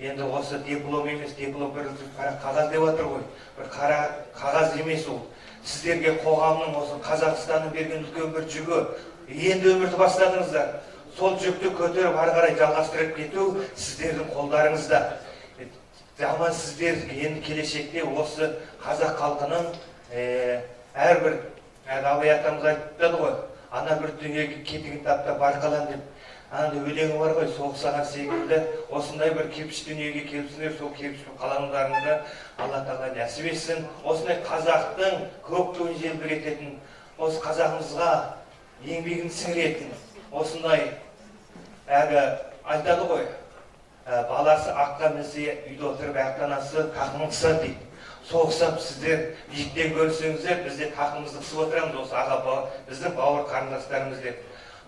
Speaker 6: енді осы диплом емес, диплом бір қағаз деп жатыр ғой. Бір қара қағаз емес ол. Сіздерге қоғамның осы Қазақстанның берген үлкен бір жүгі. Енді өмірді бастадыңыздар. Сол жүкті көтеріп ары қарай жалғастырып кету сіздердің қолдарыңызда. Жаман сіздер енді келешекте осы қазақ халқының әрбір Абай атамыз айтады ғой, ана бір дүниеге кетігін тапта барқалан деп. Ана өлеңі бар ғой, соғысаған секілді осындай бір кепіш дүниеге келіпсіңдер, сол кепіш қаламдарыңды Алла тағала нәсіп етсін. Осындай қазақтың көк туын желбірететін, осы қазағымызға еңбегін сіңіретін, осындай айтады ғой, баласы аққа мінсе үйде отырып ақтанасы тақымын қысады дейді. Соғысып сіздер биіктен көрсеңіздер, бізде тақымымызды қысып отырамыз осы аға біздің бауыр қарындастарымыз деп.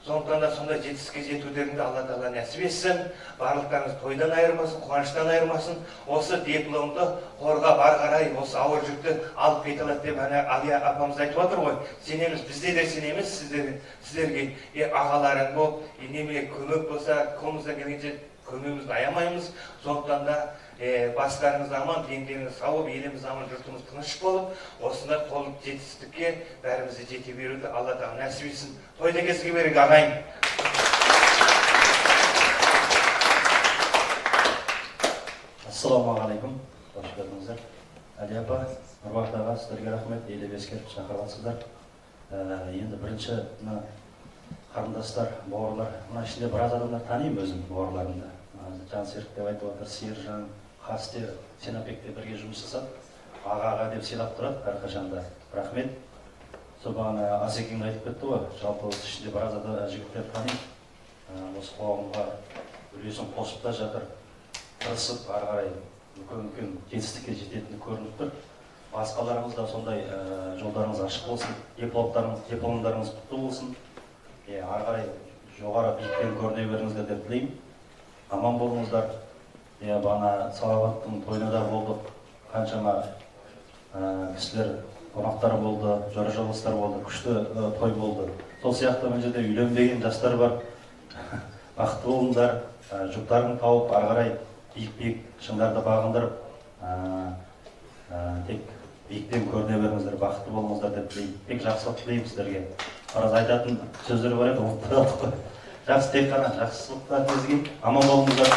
Speaker 8: Сондықтан да сондай жетістікке жетулеріңді Алла Тағала нәсіп етсін. Барлықтарыңыз тойдан айырмасын, қуаныштан айырмасын. Осы дипломды қорға бар қарай осы ауыр жүкті алып кете алады деп Алия апамыз айтып отыр ғой. Сенеміз, бізде де сенеміз сіздерге. Ағаларың болып, неме көмек болса, қолымыздан келгенше көмегімізді аямаймыз. Сондықтан да бастарыңыз аман, дендеріңіз сау, еліміз аман, жұртымыз тыныш болып, осындай қол жетістікке бәрімізді жете беруді Алла Тағала нәсіп етсін. Тойда кезге берейік ағайын.
Speaker 9: Ассалаумағалейкум. Қош келдіңіздер. Әлия апа, Нұрбақыт аға, сіздерге рахмет, елеп ескеріп шақырғансыздар. Енді бірінші қарындастар, бауырлар, мына ішінде біраз адамдар танимын өзім бауырларымды. Жансерік деп айтып отыр, Сержан, Қасте, Сенапекте бірге жұмыс жасап, аға деп сыйлап тұрады әрқашанда. Рахмет. Сол бағана Асекең айтып кетті ғой, жалпы осы ішінде біраз жігіттер танимын. Осы қоғамға үлесін қосып та жатыр, тырысып, ары қарай үлкен жетістікке жететіні көрініп тұр. Басқаларыңыз да сондай жолдарыңыз ашық болсын, дипломдарыңыз құтты болсын. Ары қарай жоғары биіктен көріне беріңіздер деп тілеймін. Аман болыңыздар. Бағана Салауаттың тойына да болдық. Қаншама кісілер, қонақтар болды, жора-жолдастар болды, күшті той болды. Сол сияқты мына жерде үйленбеген жастар бар. Бақытты болыңдар, жұптарын тауып, ары қарай биік шыңдарды бағындырып, тек биіктен көріне беріңіздер, бақытты болыңыздар деп тілеймін. Тек жақсылық тілеймін сіздерге. Біраз айтатын сөздер бар еді, ұмытып қалдық қой. Жақсы, тек қана жақсылықтарыңызға аман болыңыздар.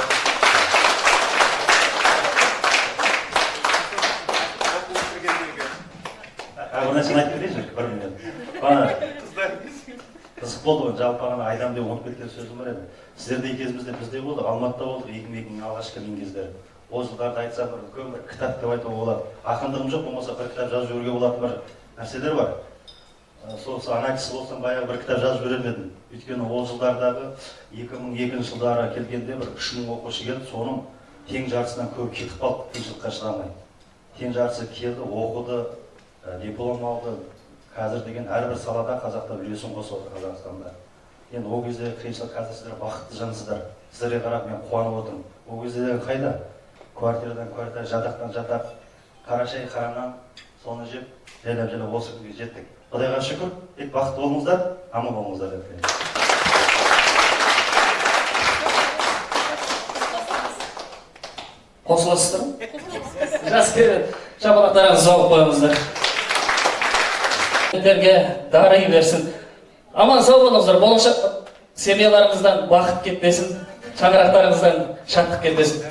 Speaker 9: Бір нәрсені айтып кетейінші, бір минут. Қызық болды ғой, жалпы айдам деп ұмытып кеткен сөзім бар еді. Сіздердей кезімізде бізде болдық, Алматыда болдық, екімекінің алғашқы келген кездері. Ол жылдарды айтсам, үлкен бір кітап деп айтуға болады. Ақындығым жоқ, болмаса бір кітап жазып жіберуге болатын бір нәрселер бар. Сосы ана кісі болсам баяғы бір кітап жазып жіберер едім. Өйткені ол жылдардағы 2002 жылдары келгенде бір 3000 оқушы келді, соның тең жартысынан көбі кетіп қалды, қиыншылыққа шыдамай. Тең жартысы келді, оқыды, диплом алды. Қазір деген әрбір салада қазақта үлесін қосып отыр Қазақстанда. Енді ол кезде қиыншылық, қазір сіздер бақытты жансыздар. Сіздерге қарап мен қуанып отырмын. Ол кезде қайда? Квартирадан квартира, жатақтан жатақ, қарашай қаранан соны жеп, жайлап осы күнге жеттік. Құдайға шүкір, тек бақытты болыңыздар, аман болыңыздар деп тілеймін.
Speaker 2: Қосыласыздар ма? Жас шапалақтарыңызды жауып қойыңыздар. Дарый берсін. Аман сау болыңыздар. Болашақ семьяларыңыздан бақыт кетпесін, шаңырақтарыңыздан шаттық кетпесін.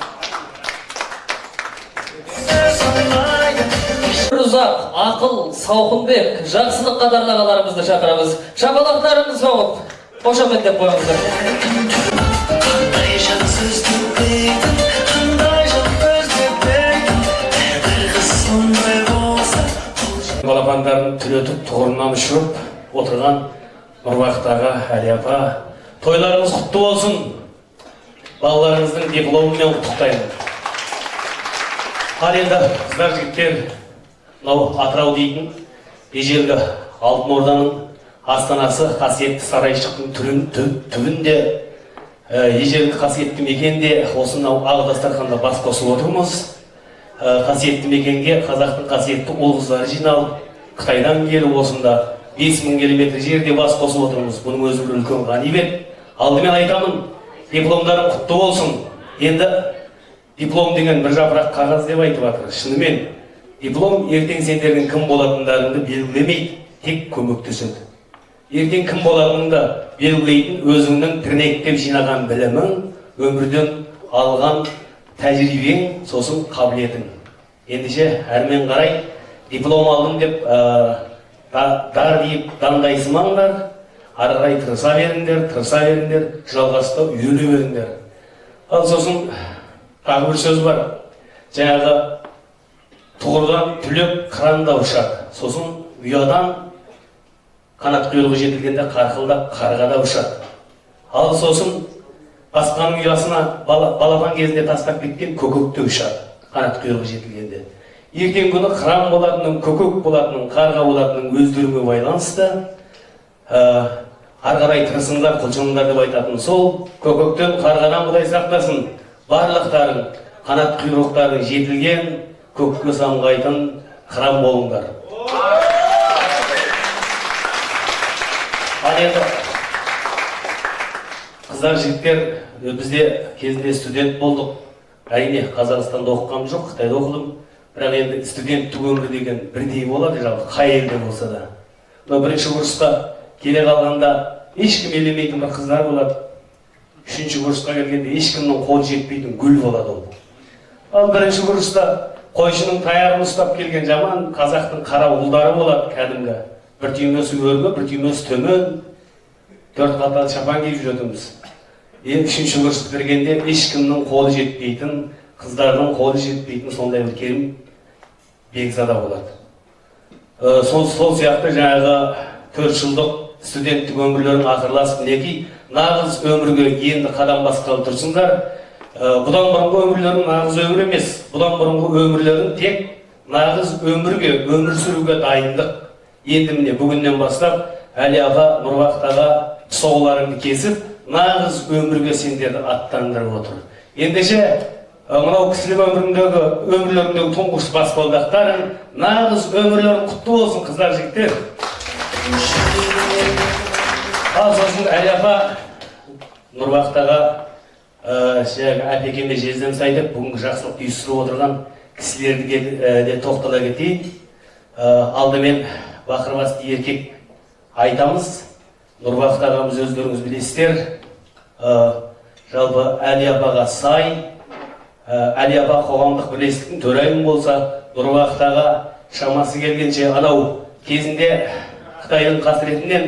Speaker 2: Ұзақ, ақыл, сауқынбек, жақсылық қатарлы ағаларымызды шақырамыз. Шапалақтарыңыз жауып, қошаметтеп қойыңыздар. Балапандарын түлетіп, тұғырынан ұшырып отырған Нұрбақыт аға, Әлия апа, тойларыңыз құтты болсын. Балаларыңыздың дипломымен құттықтаймын. Ал енді қыздар жігіттер, мынау Атырау дейтін ежелгі Алтын Орданың астанасы, қасиетті сарайшықтың түбінде, ежелгі қасиетті мекенде осынау ақ дастарханда бас қосып отырмыз. Қасиетті мекенге қазақтың қасиетті ұл қыздары жиналып, Қытайдан келіп осында 5000 километр жерде бас қосып отырмыз. Бұның өзі бір үлкен ғанибет. Алдымен айтамын, дипломдарың құтты болсын. Енді диплом деген бір жапырақ қағаз деп айтып жатыр. Шынымен диплом ертең сендердің кім болатындарыңды белгілемейді, тек көмектеседі. Ертең кім болатыныңды белгілейтін өзіңнің тірнектеп жинаған білімің, өмірден алған тәжірибең, сосын қабілетің. Ендеше әрмен қарай диплом алдым деп дар дейіп дандайсымаңдар, ары қарай тырыса беріңдер, жалғаста үйрене беріңдер. Ал сосын тағы бір сөз бар. Жаңағы тұғырдан түлеп қыранда ұшады. Сосын ұядан қанат құйрығы жетілгенде қарқылдап қарғада ұшады. Ал сосын басқаның ұясына балапан кезінде тастап кеткен көкөкте ұшады, қанат құйрығы жетілгенде. Ертең күні қыран болатының, көкөк болатының, қарға болатының өздеріне байланысты
Speaker 10: ары қарай тырысыңдар, құлшыныңдар деп айтатын сол. Көкөктен қарғадан Құдай сақтасын. Барлықтарың қанат құйрықтарың жетілген, көкке самғайтын храм болыңдар. Ал енді қыздар, жігіттер, бізде кезінде студент болдық. Әрине Қазақстанда оқығам жоқ, Қытайда оқыдым. Бірақ енді студенттік өмір деген бірдей болады, жалпы қай елде болса да. Бірінші курсқа келе қалғанда ешкім елемейтін бір қыздар болады. Үшінші курсқа келгенде ешкімнің қолы жетпейтін гүл болады ол. Ал бірінші курста қойшының таяғын ұстап келген жаман қазақтың қара ұлдары болады кәдімгі. Бір түймесі өргі, бір түймесі төмен, 4 қатал шапан киіп жүретінбіз. Үшінші курсқа кіргенде ешкімнің қолы жетпейтін, қыздардың қолы жетпейтін сондай бір керім бекзада болады. Сол сияқты жаңағы 4 жылдық студенттік өмірлерін ақырласып, мінекей нағыз өмірге енді қадам басқалы тұрсыңдар. Бұдан бұрынғы өмірлерің нағыз өмір емес, бұдан бұрынғы өмірлерің тек нағыз өмірге, өмір сүруге дайындық. Енді міне бүгіннен бастап Әли аға, Нұрбақтаға тұсауларыңды кесіп, нағыз өмірге сендерді аттандырып отыр. Ендеше мынау кісілік өмірлеріндегі тұңғыш баспалдақтарың, нағыз өмірлерің құтты болсын, қыздар, жігіттер. Ал сосын Әли апа, Нұрбақтаға әпекеме жездем сайтып, бүгінгі жақсылық үйістіріп отырған кісілерді де тоқтала кетейін. Алдымен бақырбасты еркек айтамыз. Нұрбақыт ағамыз өздеріңіз білесіздер. Жалпы Әли апаға сай, Әли апа қоғамдық бірлестіктің төрайымы болса, Нұрбақыт аға шамасы келгенше анау кезінде Қытайдың қасіретінен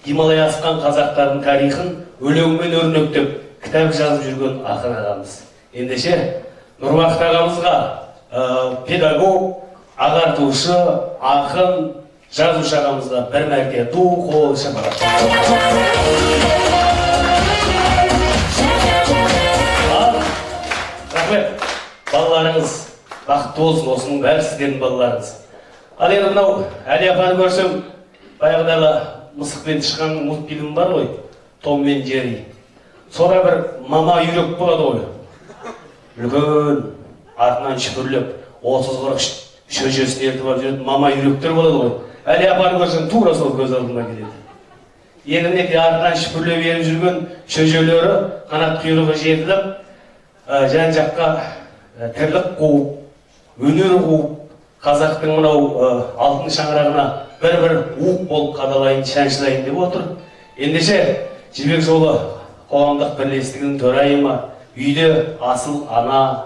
Speaker 10: Гималай асқан қазақтардың тарихын өлеңмен өрнектеп кітап жазып жүрген ақын ағамыз. Ендеше Нұрбақыт ағамызға педагог, ағартушы, ақын, жазушы ағамызға бір мәрте ду қол шапалақ. Рахмет. Балаларыңыз бақытты болсын, осының бәрі сіздердің балаларыңыз. Ал енді мынау Әли апаны көрсем, баяғыдағы мысықпен шыққан мультфильм бар ғой, Том мен Джерри. Сода бір мама үйрек болады ғой. Үлкен артынан шүпірлеп, 30-40 шөжесін ертіп алып жүретін мама үйректер болады ғой. Әли апаны көрсем, тура сол көз алдыма келеді. Енді мінекей артынан шүпірлеп еріп жүрген шөжелері қанат құйрығы жетіліп, жан-жаққа тірлік қуып, өнер қуып, қазақтың мынау алтын шаңырағына бір-бір уық болып қадалайын, шаншылайын деп отыр. Ендеше Жібек жолы қоғамдық бірлестігінің төрайымы, үйде асыл ана,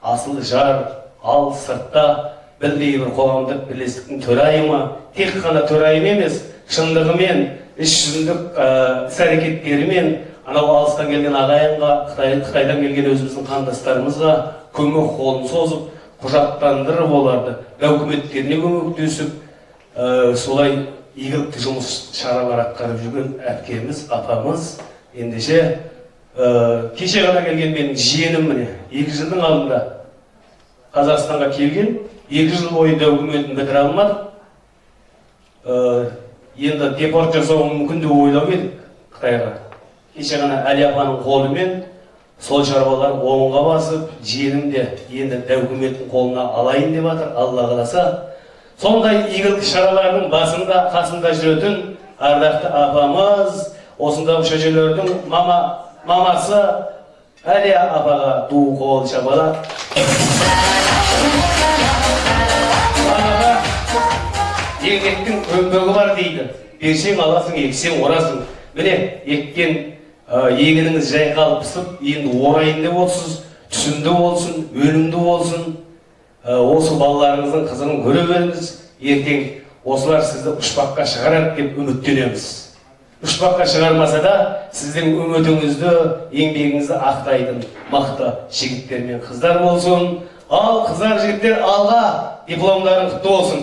Speaker 10: асыл жар, ал сыртта білдей бір қоғамдық бірлестіктің төрайымы, тек қана төрайым емес, шындығымен, іс-жүзіндік іс-әрекеттерімен анау алыстан келген ағайынға, Қытайдан келген өзіміздің қандастарымызға көмек қолын созып, құжаттандырып оларды, документтеріне көмектесіп, солай игілікті жұмыс шаралар атқарып жүрген әпкеміз, апамыз. Ендеше кеше ғана келген менің жиенім міне 2 жылдың алдында Қазақстанға келген, 2 жыл бойы документін бітіре алмадық. Енді депорт жасау мүмкін деп ойлап едік Қытайға. Кеше ғана Әли апаның қолымен сол шаруалар оңға басып, жиенім де енді документін қолына алайын деп жатыр, Алла қаласа. Сондай игілікті шаралардың басында, қасында жүретін ардақты апамыз, осындағы шөжелердің мамасы Әли апаға ду қол шапалақ. Еңбектің көмбегі бар дейді. Берсең аласың, ексең орасың. Міне, еккен егініңіз жайқалып пісіп, енді орайын деп отырсыз, түсімді болсын, өнімді болсын. Осы балаларыңыздың қызығын көре беріңіз. Ертең осылар сізді ұшпаққа шығарады деп үміттенеміз. Ұшпаққа шығармаса да, сіздің үмітіңізді, еңбегіңізді ақтайтын мықты жігіттер мен қыздар болсын. Ал қыздар, жігіттер, алға дипломдарын құтты болсын.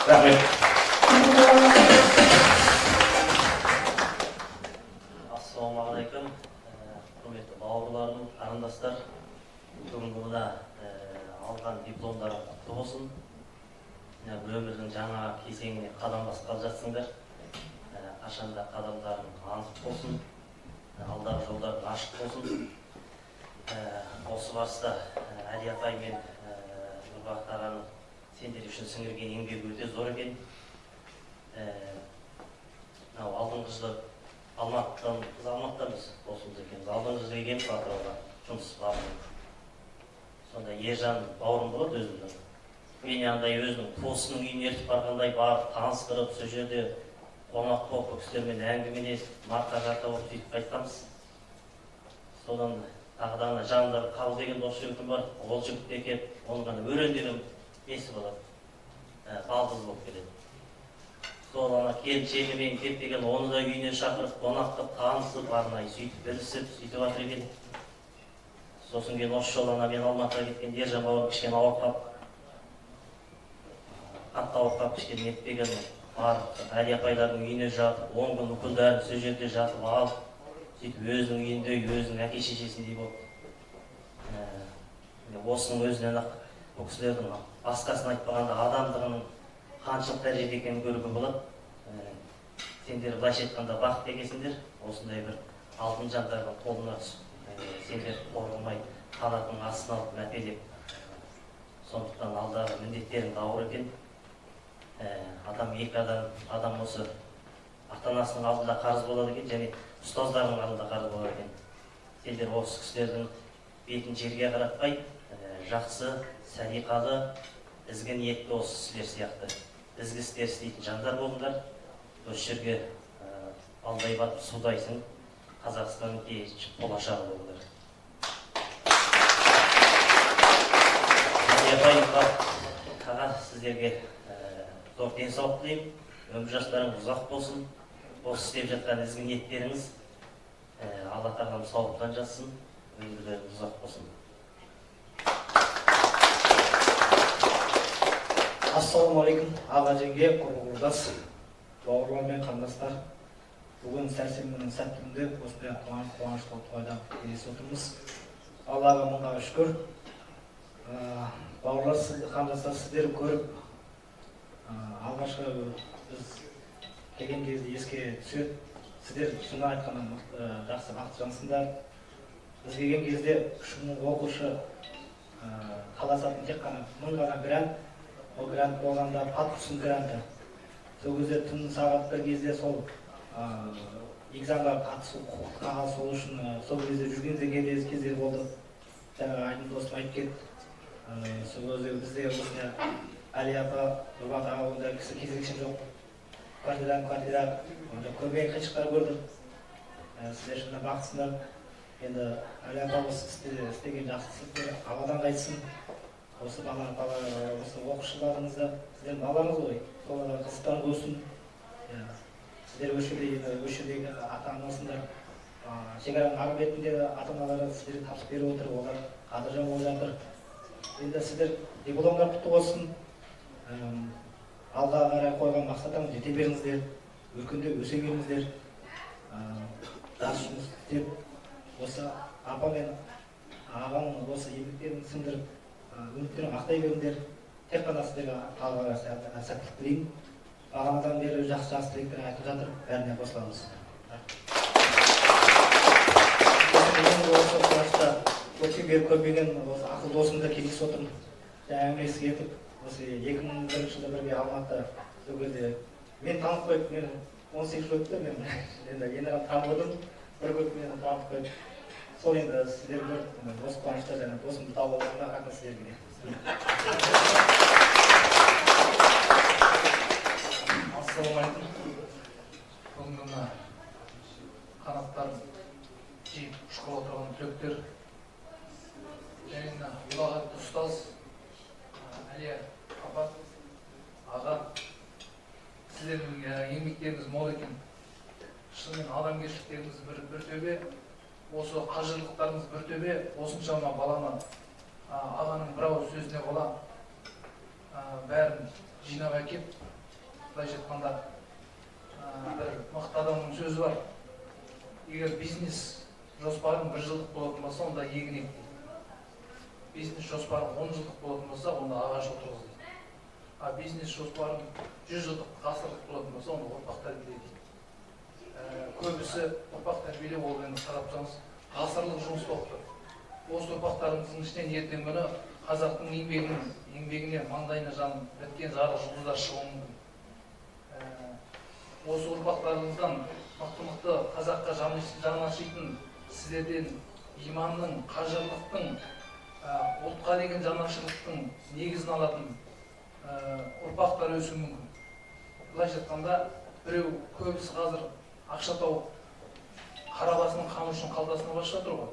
Speaker 10: Рахмет.
Speaker 9: Ассалаумағалейкум. Құрметті бауырларым, қарындастар, бүгінгі мына алған дипломдары құтты болсын. Бір өмірдің жаңа кезеңіне қадам басқалы жатсыңдар. қашанда қадамдарың анық болсын, алдағы жолдарың ашық болсын. Осы барыста Әли апай мен Нұрбақыт ағаның сендер үшін сіңірген еңбегі өте зор екен. Алдыңғы жылы Алматыдамыз досымыз екенбіз. Алдыңғы жылы келгенбіз Атырауға жұмыс бабымен. Сонда Ержан бауырым болады өзімнің. Мені андай өзінің туысының үйіне ертіп барғандай барып, таныстырып, сол жерде қонақ болып, кісілермен әңгімелесіп, марқа-жарта болып сөйтіп қайтқанбыз. Содан тағы да жанымдағы Қабыл деген дос жігітім бар. Ол жігіт те келіп, оның ғана өрендерім несі болады, балдыз болып келеді. Сол келіншегімен кеп деген оны да үйіне шақырып, қонақтып, танысып, арнайы сөйтіп білісіп, сөйтіп жатыр екен. Сосын кейін осы жолы мен Алматыға кеткен Ержан бауырым кішкене ауырып қалып, қатты ауырып қалып кішкене нетпеген барып Әли апайлардың үйіне жатып, 10 күн үкілдәрін сол жерде жатып алып, сөйтіп өзінің үйінде, өзінің әке шешесіндей болып. Осының өзінен ақ бұл кісілердің басқасын айтпағанда адамдығының қаншалық дәрежеде екенін көруге болады. Сендер былайша айтқанда бақытты екенсіңдер, осындай бір алтын жандардың қолына сендер қорғалмай қанатының астына алып мәпелеп. Сондықтан алдағы міндеттерің ауыр екен. Адам екі адам осы ата-анасының алдында қарыз болады екен, және ұстаздарының алдында қарыз болады екен. Сендер осы кісілердің бетін жерге қаратпай, жақсы, сәлиқалы, ізгі ниетті осы сіздер сияқты ізгі істер істейтін жандар болыңдар. Осы жерге алдай батып судайсың, Қазақстанның болашағы болыңдар. Аға, сіздерге зор денсаулық тілеймін, өмір жастарыңыз ұзақ болсын. Осы істеп жатқан ізгі ниеттеріңіз Алла тағалам сауаптан жазсын, өмірлеріңіз ұзақ болсын.
Speaker 11: Ассалаумағалейкум, аға жеңге, құрбы-құрдас, бауырлар мен қандастар. Бүгін сәрсенбінің сәтті күнінде осындай қуанышты тойда кездесіп отырмыз. Аллаға мыңға шүкір. Бауырлар, қандастар, сіздер көріп, алғашқы біз келген кезде еске түседі. Сіздер шынын айтқанда жақсы бақытты жансыңдар. Біз келген кезде 3000 оқушы қаласатын тек қана 1000 ғана грант. Ол грант болғанда Патқұсын гранты. Сол кезде түн сағат 1 кезде сол экзамға қатысу құқықты қағаз сол үшін сол кезде жүрген кездер болды. Жаңағы Айдын досым айтып кетті. Сол кезде бізде осындай Әли апа, Нұрбақыт аға ондай кісі кездескен жоқ. Квартира көрмеген қиыншылықтар көрдім. Сіздер шынында бақыттысыңдар. Енді Әли апа осы істеген жақсы істер Алладан қайтсын. Осы осы оқушыларыңызды, сіздердің балаңыз ғой, соларға қызықтан өсін. Сіздер өшірдегі ата-анасындар, шекараның ары бетіндегі ата-аналары сіздерге тапсырыс беріп отыр, олар қадыржан болып жатыр. Енді сіздер дипломдар құтты болсын, алға қарай қойған мақсаттарыңыз жете беріңіздер, өркендеп өсе беріңіздер. Жақсы жұмыс істеп, осы апа мен ағаның осы еңбектерін сіңдіріп, үміттерін ақтай беріңдер. Тек қана сіздерге алға сәттілік тілеймін. Бағанадан бері жақсы тілектер айтып жатыр, бәріне қосыламыз. Осы қуанышта өткен бері көрмеген ақыл досымды кездесіп отырмын. Әңгімесі кетіп, осы 2001 жылы бірге Алматыда сол кезде мен танып қойып, мен 18 жыл өтті, мен енді танып бір көріп мені танып қойып. Сол енді сіздер бір осы қуанышта және досымды тауып отырғанда рахмет сіздерге.
Speaker 12: Ассалаумағалейкум. Бүгінгі қанаттар жиып ұшқалы отырған түлектер және ұлағатты ұстаз Әли апа, аға, сіздердің еңбектеріңіз мол екен. Шынымен адамгершіліктеріңіз бір төбе, осы қажырлықтарыңыз бір төбе, осыншама баланы ағаның бір ауыз сөзіне бола бәрін жинап әкеп, былайша айтқанда бір мықты адамның сөзі бар. Егер бизнес жоспарын 1 жылдық болатын болса, онда егін ек дейді. Бизнес жоспарын 10 жылдық болатын болса, онда ағаш отырғыз дейді. Бизнес жоспарын 100 жылдық ғасырлық болатын болса, онда ұрпақтар келеді дейді. көбісі ұрпақ тәрбиелеу ол енді қарап тұрсаңыз ғасырлық жұмыс болып тұр. Осы ұрпақтарымыздың ішінен ертеңгі күні қазақтың еңбегіне маңдайына жан біткен жарық жұлдыздар шығуы мүмкін. Осы ұрпақтарымыздан мықты қазаққа жаны ашитын, сіздерден иманның, қажырлықтың, ұлтқа деген жанашырлықтың негізін алатын ұрпақтар өсуі мүмкін. Былайша айтқанда, біреу көбісі қазір ақша тауып, қара басының қамы үшін қалтасына басып жатыр ғой.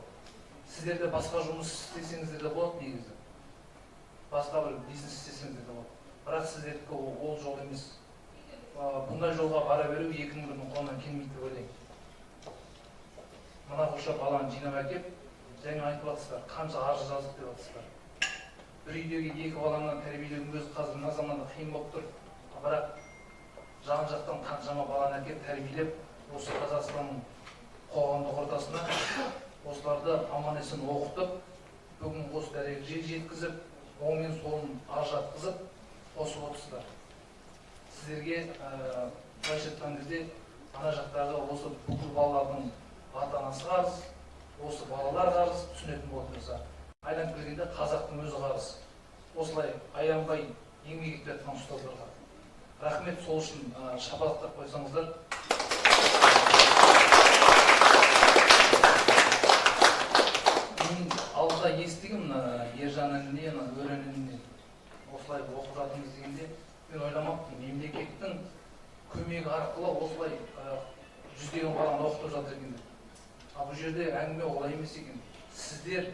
Speaker 12: Сіздер де басқа жұмыс істесеңіздер де болады негізі. Басқа бір бизнес істесеңіздер де болады. Бірақ сіздердікі ол жол емес. Бұндай жолға бара беру екінің бірінің қолынан келмейді деп ойлаймын. Мына қоша баланы жинап әкеп, жаңа айтып жатсыздар, қанша арыз жаздық деп жатсыздар. Бір үйдегі екі баланы тәрбиелеудің өзі қазір мына заманда қиын болып тұр. Бірақ жан-жақтан қаншама баланы әкеп тәрбиелеп, осы Қазақстанның қоғамдық ортасына осыларды аман-есен оқытып, бүгін осы дәрежеге жеткізіп, оң мен солын ажыратқызып, қосып отырсыздар. Сіздерге былайша айтқан кезде ана жақтағы осы бүкіл балалардың ата-анасы қарыз, осы балалар қарыз түсінетін болатын болса, айналып келгенде қазақтың өзі қарыз. Осылай аянбай еңбек етіп жатқан ұстаздарға рахмет, сол үшін шапалақтап қойсаңыздар. Мен алдыда естігім Ержан інінен, Өрен інінен осылай оқып жатырмыз дегенде, мен ойламаппын, мемлекеттің көмегі арқылы осылай жүздеген баланы оқытып жатыр екен. Бұл жерде әңгіме олай емес екен. Сіздер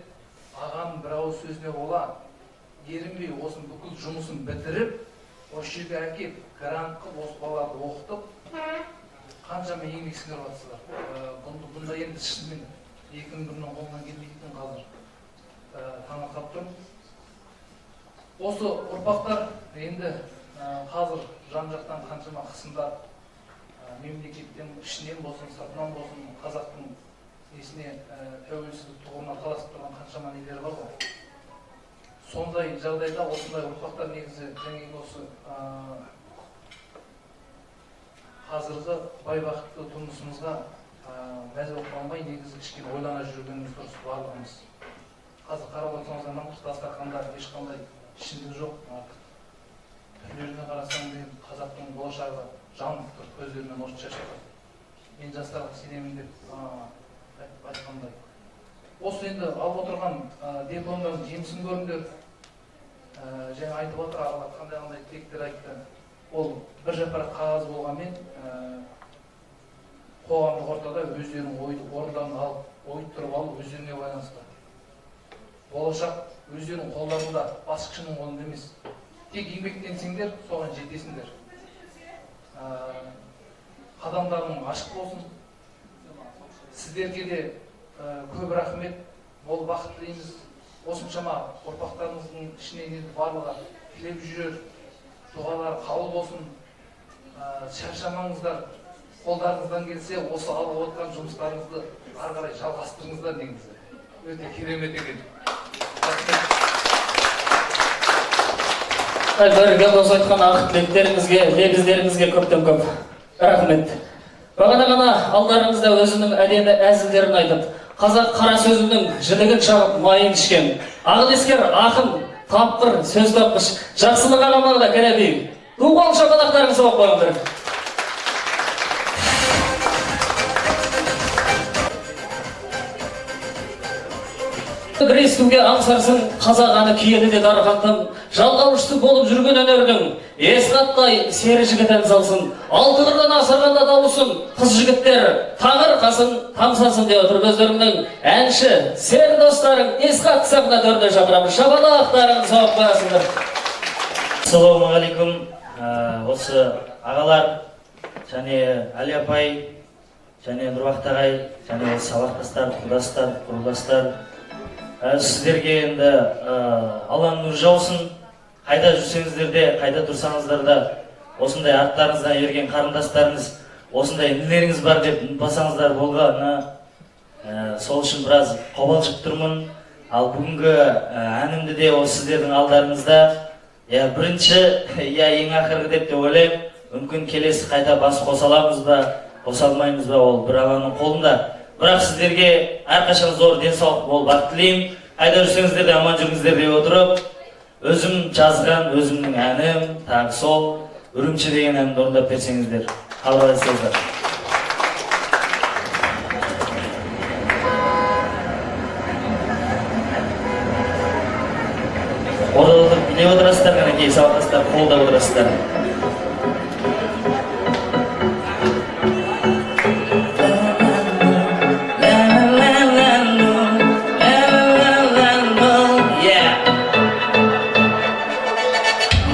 Speaker 12: ағаның бір ауыз сөзіне ола, ерінбей осының бүкіл жұмысын бітіріп, осы жерге әкеп, грант қылып, осы балаларды оқытып, қаншама еңбек сіңіріп жатсыздар. Бұнда енді шынымен екінің бірінің қолынан келмейтін қазір таңырқап тұрмын. Осы ұрпақтар енді қазір жан-жақтан қаншама қысымдар, мемлекеттен ішінен болсын, сыртынан болсын, қазақтың несіне тәуелсіздік тұғырына таласып тұрған қаншама нелер бар ғой. Сондай жағдайда осындай ұрпақтар негізі және осы қазіргі бай бақытты тұрмысымызға мәз болып қалмай негізі кішкене ойлана жүргеніміз дұрыс барлығымыз. Қазір қарап отырсаңыздар мына дастарханда ешқандай ішімдік жоқ. Түрлеріне қарасаң деген қазақтың болашағы жанып тұр, көздерінен от шашады. Мен жастарға сенемін деп айтқандай. Осы енді алып отырған дипломдардың жемісін көріңдер. Және айтып отыр, ағалар қандай тілектер айтты. Ол бір жапырақ қағаз болғанмен қоғамдық ортада өздерінің орындарын алып, ойып тұрып алып, өздеріне байланысты. Болашақ өздерінің қолдарында, басқышының қолында емес. Тек еңбектенсеңдер, соған жетесіңдер. Қадамдарың ашық болсын. Сіздерге де көп рахмет, мол бақыт тілейміз. Осыншама ұрпақтарымыздың ішінен енді барлығы тілеп жүрер, дұғалар қабыл болсын. Шаршамаңыздар, қолдарыңыздан келсе, осы алып отқан жұмыстарыңызды ары қарай жалғастырыңыздар негізі. Өте керемет екен.
Speaker 2: Әлбәрге дос айтқан ақ тілектеріңізге, лебіздеріңізге көптен көп рахмет. Бағана ғана алдарыңызда өзінің әдемі әзілдерін айтып, қазақ қара сөзінің жілігін шағып майын ішкен, ағылескер, ақын, тапқыр, сөз тапқыш, жақсылық ағамалға кәрәбей. Туғал шапалақтарыңыз соғып қойыңдар. Бір естуге аңсарсың, қазақ әні киеді де дарқантым, жалғаушысы болып жүрген өнердің, есқаттай сері жігіт ән салсын, алты қырдан асырғанда дауысын, қыз жігіттер таңыр қасын, тамсасын деп отыр өздеріңнің әнші, сер достарың, есқат сапына төрде шақырамыз, шапалақтарың соғып қоясыңдар.
Speaker 9: Ассалаумағалейкум. Осы ағалар, және Әли апай, және Нұрбақыт ағай, және сабақтастар, құрдастар, сіздерге енді Алланың нұры жаусын. Қайда жүрсеңіздер де, қайда тұрсаңыздар да, осындай арттарыңыздан ерген қарындастарыңыз, осындай інілеріңіз бар деп ұмытпасаңыздар болғаны. Сол үшін біраз қобалжып тұрмын. Ал бүгінгі әнімді де осы сіздердің алдарыңызда, бірінші, ең ақырғы деп те ойлаймын. Мүмкін келесі қайта бас қосаламыз ба,
Speaker 13: қоса алмаймыз ба, ол бір Алланың қолында. Бірақ сіздерге әрқашан зор денсаулық мол бақыт тілеймін. Қайда жүрсеңіздер де аман жүріңіздер деп отырып, өзім жазған өзімнің әнім, тағы сол Үрімші деген әнді орындап берсеңіздер. Қалайсыздар? Orada oturup bile отырасыздар, ғана кей сабақтастар, қолда отырасыздар.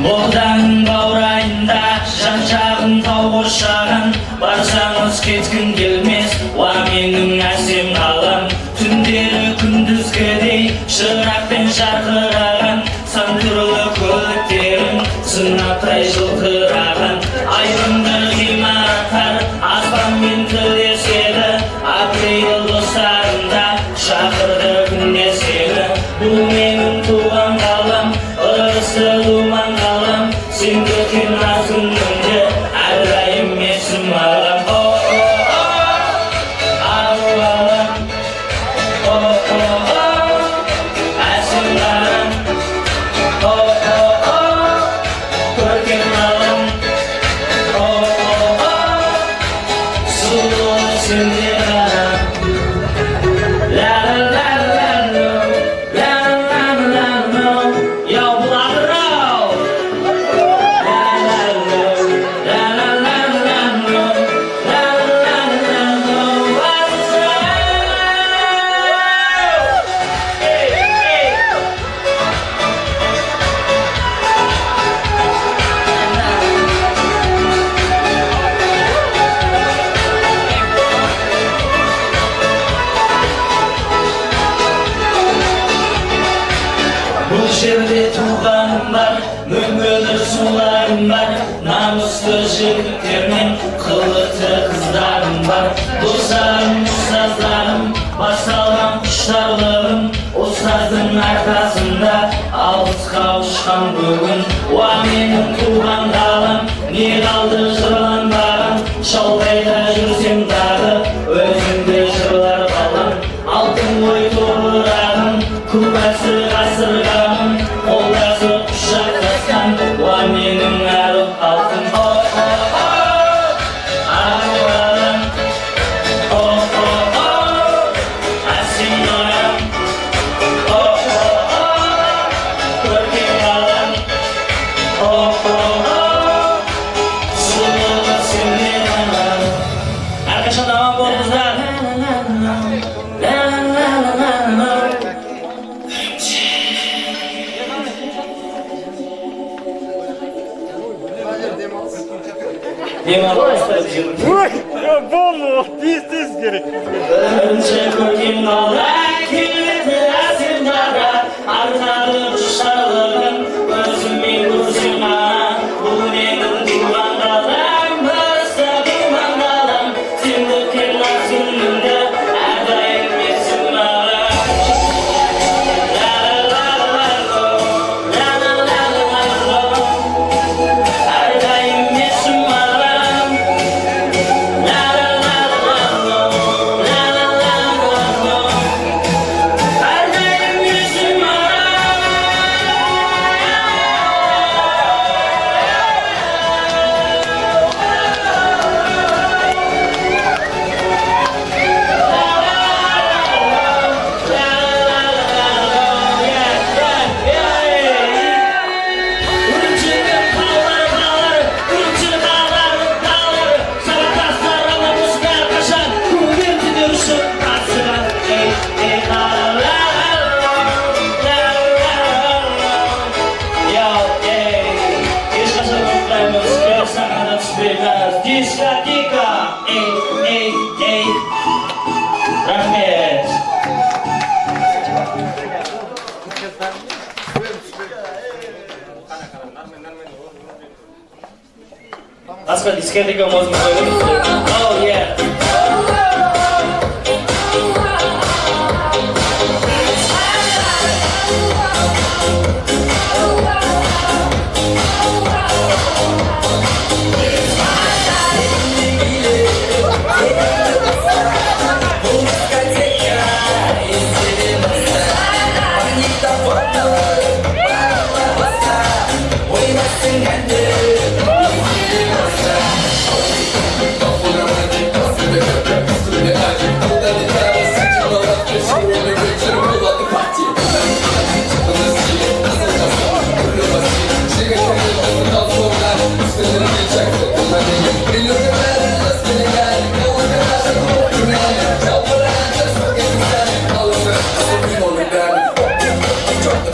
Speaker 13: Боқтың баурайында жан-жағын тау қоршаған, барсаңыз кеткім келмес, уа менің әсем қалам. Түндері күндізгідей шырақпен жарқыраған, сан түрлі көліктерін сынаптай жылтыраған. Айбынды ғимараттар аспанмен тілдеседі, апрель достарында шақырды күнде сені. Бұл менің туған қалам, ырысы думан қалам, сен төккен аз күнімде әрдайым есім алам. Намысты жігіттермен қылықты қыздарым бар. Достарым, ұстаздарым, басталған құштарлығым, ұстаздың арқасында алысқа ұшқан бүгін. Уа менің туған қалам, не қалды жырланбаған, шалғайда жүрсем дағы, өзіңде жырлар қалам. Алтын ой тобырағым, күлбәсі ғасырғамым, қолдасы құшақтасқан, уа менің әріп алтын.
Speaker 14: Тез керек.
Speaker 13: Бірінші көрген қалай келеді әсем дара, арқады құштарлығын өзіммен көрсем ана. Бұл менің туған қалам, барыста думан қалам, сен төккен аз күнімді әрдайым есім маған. Әрдайым есім маған. Diskoteka, Rahmet. Aslında diskoteka müziği söylüyor. Oh yeah.
Speaker 14: Drop the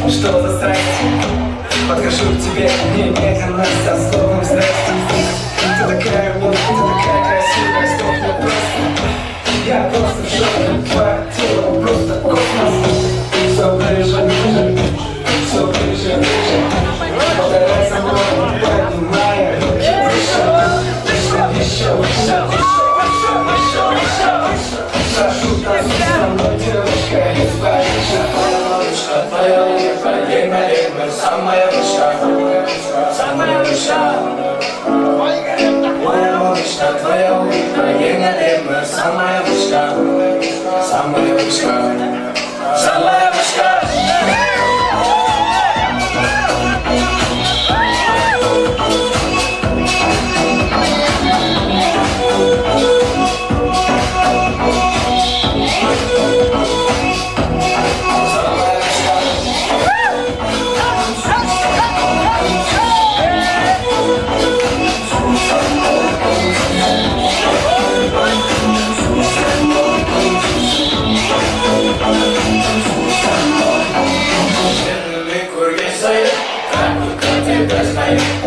Speaker 14: Что за страсть? Подхожу к тебе немедленно со словом «здрасте». Ты такая милая, ты такая красивая, стоп, мне просто. Я просто в шоке, твое тело просто космос. Все ближе, ближе, все ближе, ближе. Повторяй за мной, поднимая руки выше, еще выше, еще выше. Прошу, танцуй со мной, девочка из Парижа. Твоя улыбка, неимоверно, самая высшая, самая высшая. Моя малышка, твоя улыбка, неимоверно, самая высшая, самая высшая, самая высшая.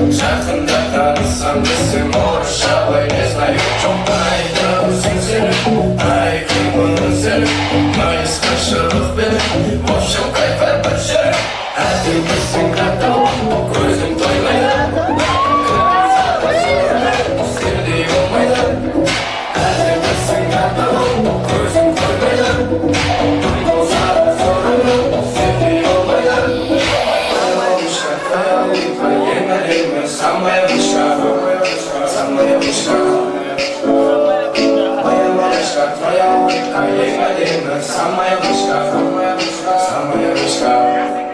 Speaker 14: Жақында танысам десем орысшалай не знаю. Айда сен ай кімің сен майысқа шырықпен в общем кайфа бір жер. Әдемісің қатал көзім тоймайды, сендей болмайды. Әдемісің қатал көзім тоймайды, болса да зорым сендей болмайды. Самая высшая, самая высшая. Моя малышка, твоя улыбка, неимоверно, самая высшая, самая высшая.